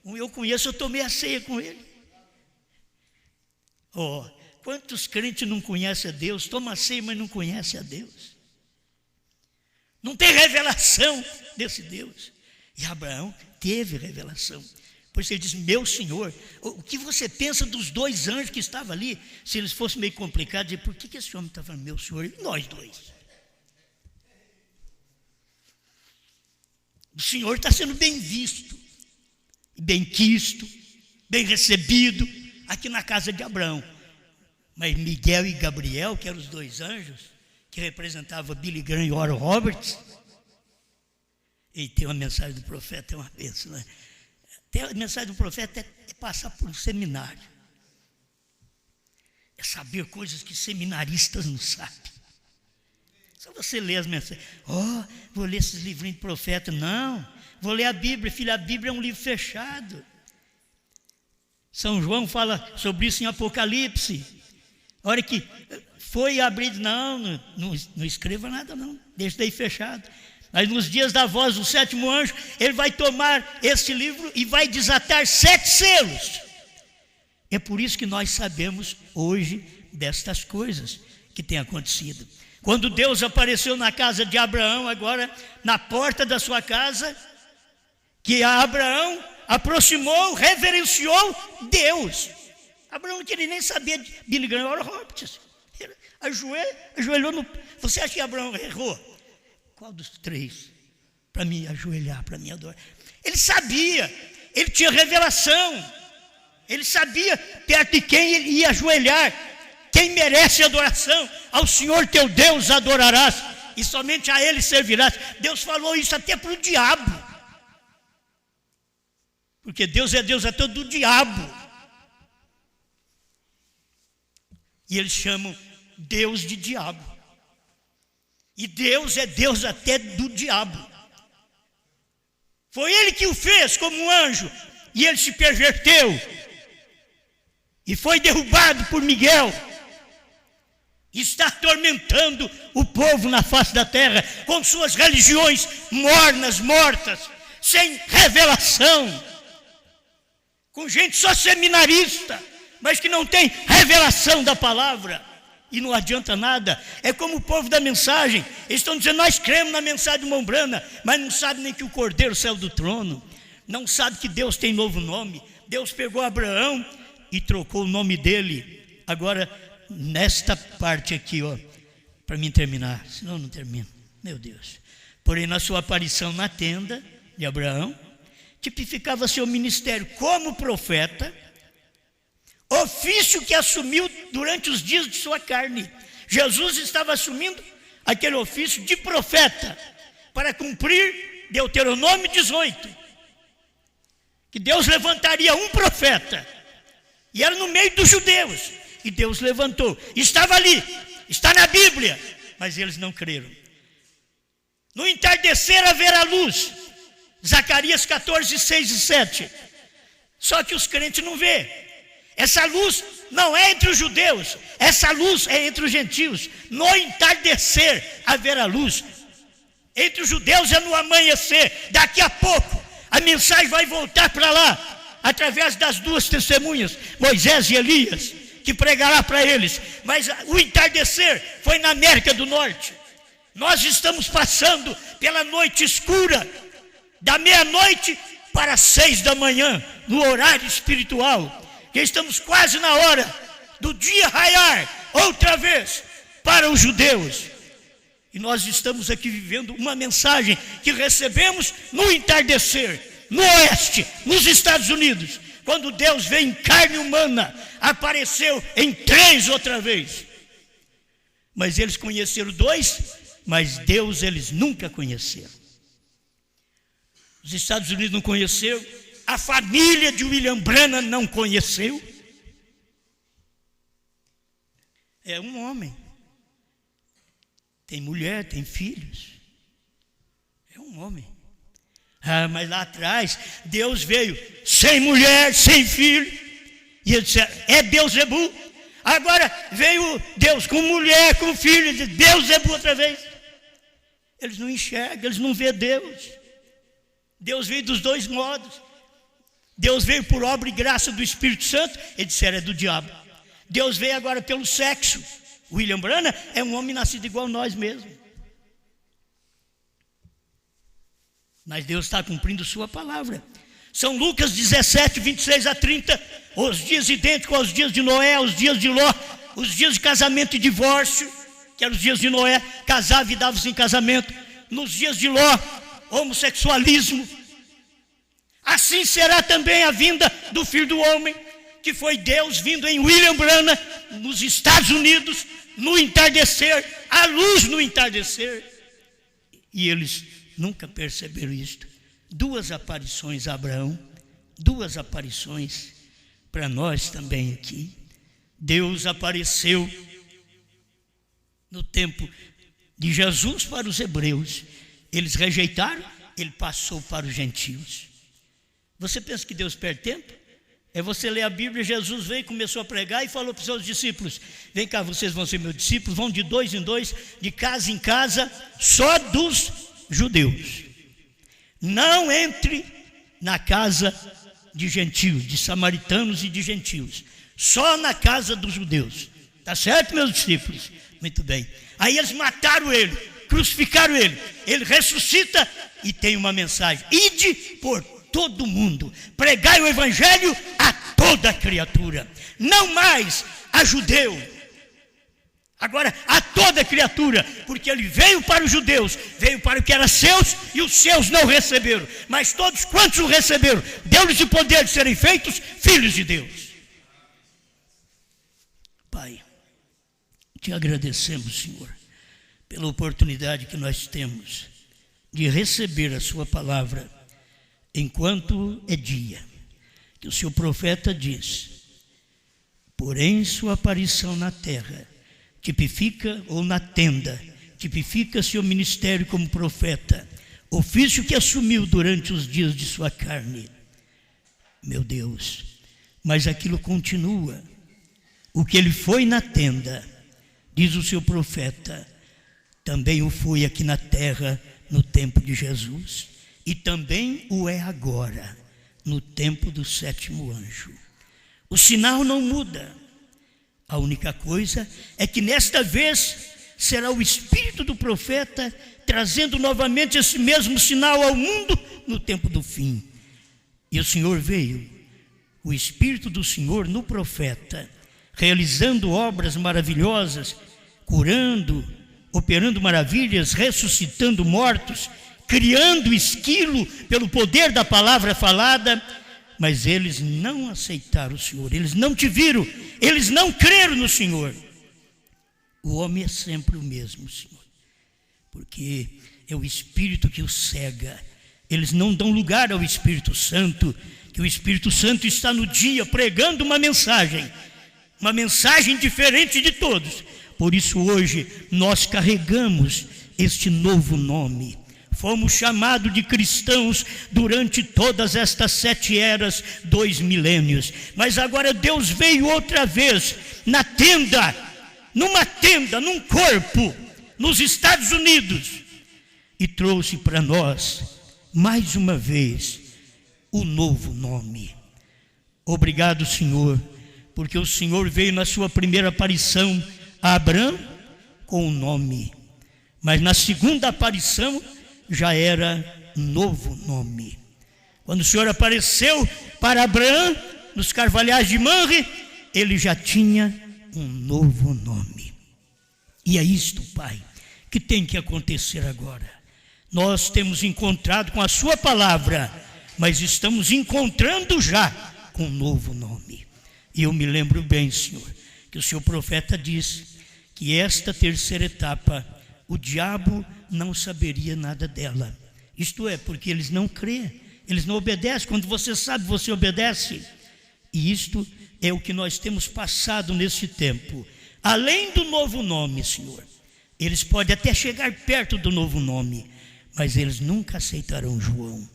Um eu conheço, eu tomei a ceia com ele. Oh, quantos crentes não conhecem a Deus, toma a ceia, mas não conhecem a Deus. Não tem revelação desse Deus. E Abraão teve revelação. Por isso ele diz: meu Senhor. O que você pensa dos 2 anjos que estavam ali? Se eles fossem meio complicados, por que esse homem está falando meu Senhor? E nós 2. O Senhor está sendo bem visto, bem quisto, bem recebido aqui na casa de Abraão. Mas Miguel e Gabriel, que eram os 2 anjos, que representavam Billy Graham e Oral Roberts, e tem uma mensagem do profeta, é uma bênção, né? Tem a mensagem do profeta é passar por um seminário, é saber coisas que seminaristas não sabem. Só você ler as mensagens. Vou ler esses livrinhos de profeta. Não, vou ler a Bíblia. Filho, a Bíblia é um livro fechado. São João fala sobre isso em Apocalipse. A hora que foi abrir, não escreva nada não, deixa daí fechado. Mas nos dias da voz do 7º anjo, ele vai tomar esse livro e vai desatar 7 selos. É por isso que nós sabemos hoje destas coisas que têm acontecido. Quando Deus apareceu na casa de Abraão, agora na porta da sua casa, que Abraão aproximou, reverenciou Deus. Abraão não queria nem saber de Billy Graham ou Roberts. Ajoelhou no... Você acha que Abraão errou? Qual dos 3? Para me ajoelhar, para me adorar. Ele sabia, ele tinha revelação. Ele sabia perto de quem ele ia ajoelhar. Quem merece adoração, ao Senhor teu Deus adorarás, e somente a Ele servirás. Deus falou isso até para o diabo. Porque Deus é Deus até do diabo. E eles chamam Deus de diabo. E Deus é Deus até do diabo. Foi ele que o fez como um anjo. E ele se perverteu. E foi derrubado por Miguel. Está atormentando o povo na face da terra com suas religiões mornas, mortas, sem revelação, com gente só seminarista, mas que não tem revelação da palavra, e não adianta nada. É como o povo da mensagem, eles estão dizendo: nós cremos na mensagem de Mombrana, mas não sabem nem que o Cordeiro saiu do trono, não sabem que Deus tem novo nome. Deus pegou Abraão e trocou o nome dele. Agora, nesta parte aqui, para mim terminar, senão eu não termino, meu Deus. Porém, na sua aparição na tenda de Abraão, tipificava seu ministério como profeta, ofício que assumiu durante os dias de sua carne. Jesus estava assumindo aquele ofício de profeta para cumprir Deuteronômio 18, que Deus levantaria um profeta, e era no meio dos judeus. E Deus levantou, estava ali, está na Bíblia, mas eles não creram. No entardecer haverá luz, Zacarias 14, 6 e 7. Só que os crentes não vê. Essa luz não é entre os judeus, essa luz é entre os gentios. No entardecer haverá luz. Entre os judeus é no amanhecer. Daqui a pouco a mensagem vai voltar para lá, através das duas testemunhas, Moisés e Elias, que pregará para eles. Mas o entardecer foi na América do Norte. Nós estamos passando pela noite escura, da meia-noite para 6 da manhã, no horário espiritual, que estamos quase na hora do dia raiar, outra vez, para os judeus. E nós estamos aqui vivendo uma mensagem que recebemos no entardecer, no oeste, nos Estados Unidos, quando Deus veio em carne humana, apareceu em 3 outra vez. Mas eles conheceram 2, mas Deus eles nunca conheceram. Os Estados Unidos não conheceu, a família de William Branham não conheceu. É um homem, tem mulher, tem filhos, é um homem. Mas lá atrás, Deus veio sem mulher, sem filho, e ele disse: é Beuzebu. Agora veio Deus com mulher, com filho, e disse: Beuzebu outra vez. Eles não enxergam, eles não vêem Deus. Deus veio dos dois modos. Deus veio por obra e graça do Espírito Santo, eles disseram: é do diabo. Deus veio agora pelo sexo. William Branham é um homem nascido igual a nós mesmos. Mas Deus está cumprindo sua palavra. São Lucas 17, 26 a 30, os dias idênticos aos dias de Noé, os dias de Ló, os dias de casamento e divórcio, que eram os dias de Noé, casava e dava-se em casamento. Nos dias de Ló, homossexualismo. Assim será também a vinda do Filho do Homem, que foi Deus vindo em William Branham, nos Estados Unidos, no entardecer, a luz no entardecer. E eles nunca perceberam isto. 2 aparições a Abraão, 2 aparições para nós também aqui. Deus apareceu no tempo de Jesus para os hebreus. Eles rejeitaram, ele passou para os gentios. Você pensa que Deus perde tempo? É você ler a Bíblia. Jesus veio, começou a pregar e falou para os seus discípulos: vem cá, vocês vão ser meus discípulos, vão de 2 em 2, de casa em casa, só dos judeus. Não entre na casa de gentios, de samaritanos e de gentios, só na casa dos judeus. Tá certo, meus discípulos? Muito bem. Aí eles mataram ele, crucificaram ele. Ele ressuscita e tem uma mensagem: ide por todo mundo, pregai o evangelho a toda criatura, não mais a judeu, agora a toda criatura, porque ele veio para os judeus, veio para o que era seus, e os seus não receberam, mas todos quantos o receberam, deu-lhes o poder de serem feitos filhos de Deus. Pai, te agradecemos, Senhor, pela oportunidade que nós temos de receber a sua palavra enquanto é dia. que o seu profeta diz: porém sua aparição na terra tipifica, ou na tenda, tipifica seu ministério como profeta, ofício que assumiu durante os dias de sua carne. Meu Deus, mas aquilo continua. O que ele foi na tenda, diz o seu profeta, também o foi aqui na terra no tempo de Jesus, e também o é agora, no tempo do sétimo anjo. O sinal não muda. A única coisa é que nesta vez será o espírito do profeta trazendo novamente esse mesmo sinal ao mundo no tempo do fim. E o Senhor veio, o espírito do Senhor no profeta, realizando obras maravilhosas, curando, operando maravilhas, ressuscitando mortos, criando esquilo pelo poder da palavra falada. Mas eles não aceitaram o Senhor, eles não te viram, eles não creram no Senhor. O homem é sempre o mesmo, Senhor, porque é o Espírito que os cega. Eles não dão lugar ao Espírito Santo, que o Espírito Santo está no dia pregando uma mensagem diferente de todos. Por isso hoje nós carregamos este novo nome. Fomos chamados de cristãos durante todas estas 7 eras, 2 milênios. Mas agora Deus veio outra vez na tenda, num corpo, nos Estados Unidos, e trouxe para nós, mais uma vez, o novo nome. Obrigado, Senhor, porque o Senhor veio na sua primeira aparição a Abraão com o nome, mas na segunda aparição já era novo nome. Quando o Senhor apareceu para Abraão nos carvalhais de Mamre, ele já tinha um novo nome. E é isto, Pai, que tem que acontecer agora. Nós temos encontrado com a sua palavra, mas estamos encontrando já com um novo nome. E eu me lembro bem, Senhor, que o seu profeta disse que esta terceira etapa, o diabo não saberia nada dela. Isto é, porque eles não crêem, eles não obedecem. Quando você sabe, você obedece. E isto é o que nós temos passado nesse tempo. Além do novo nome, Senhor, eles podem até chegar perto do novo nome, mas eles nunca aceitarão João.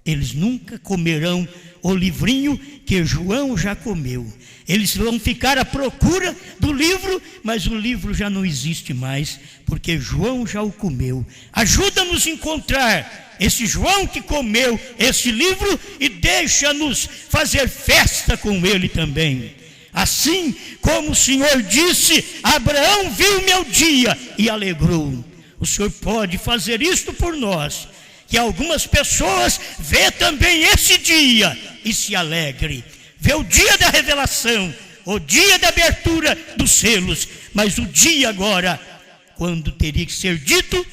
Eles nunca comerão o livrinho que João já comeu. Eles vão ficar à procura do livro, mas o livro já não existe mais, porque João já o comeu. Ajuda-nos a encontrar esse João que comeu esse livro e deixa-nos fazer festa com ele também. Assim como o Senhor disse, Abraão viu meu dia e alegrou. O Senhor pode fazer isto por nós, que algumas pessoas vê também esse dia e se alegre. Vê o dia da revelação, o dia da abertura dos selos, mas o dia agora, quando teria que ser dito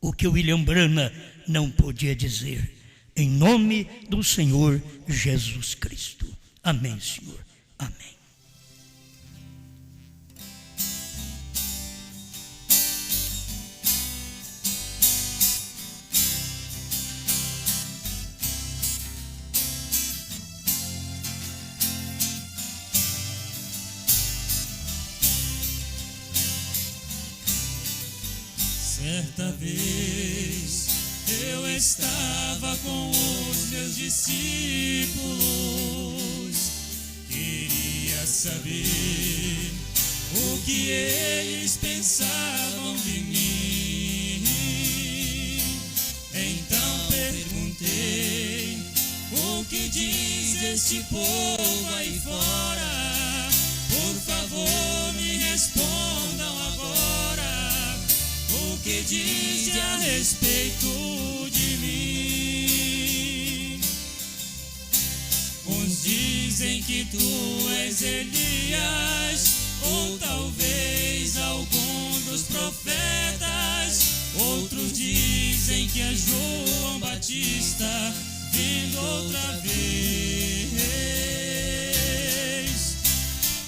o que o William Branham não podia dizer. Em nome do Senhor Jesus Cristo. Amém, Senhor. Amém. Certa vez eu estava com os meus discípulos, queria saber o que eles pensavam de mim. Então perguntei: o que diz este povo aí fora? Por favor, me respondam agora. O que diz a respeito de mim? Uns dizem que tu és Elias, ou talvez algum dos profetas. Outros dizem que é João Batista vindo outra vez.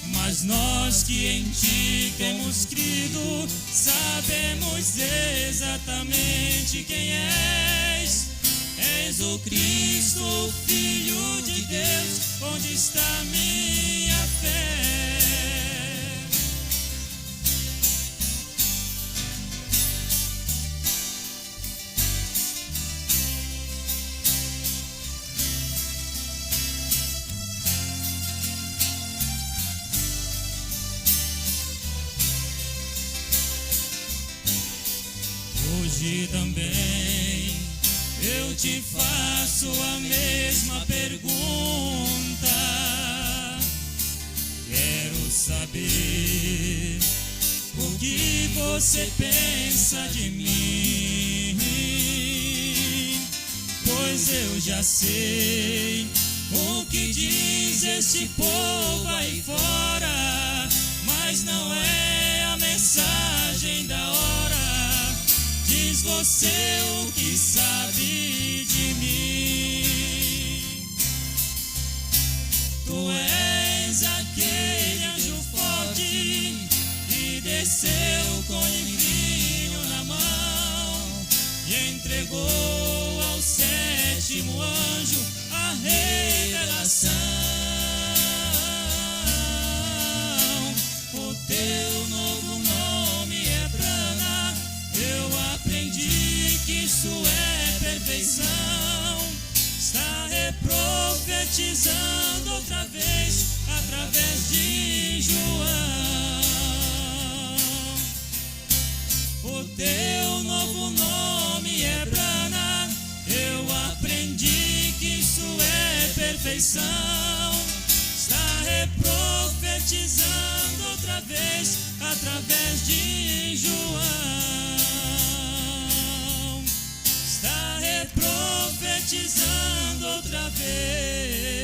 Mas nós que em ti temos crido, sabemos exatamente quem és. És o Cristo Cristo, Filho de Deus, onde está minha fé? Hoje também eu te faço a mesma pergunta. Quero saber o que você pensa de mim, pois eu já sei o que diz este povo aí fora, mas não é a mensagem da hora. Diz você o que sabe de mim. Tu és aquele anjo forte que desceu com vinho na mão e entregou ao sétimo anjo a revelação. O teu novo nome é Brana. Eu aprendi que isso é perfeição. Está reprofetizando outra vez através de João. O teu novo nome é Brana. Eu aprendi que isso é perfeição. Está reprofetizando outra vez através de João. Está reprofetizando outra vez.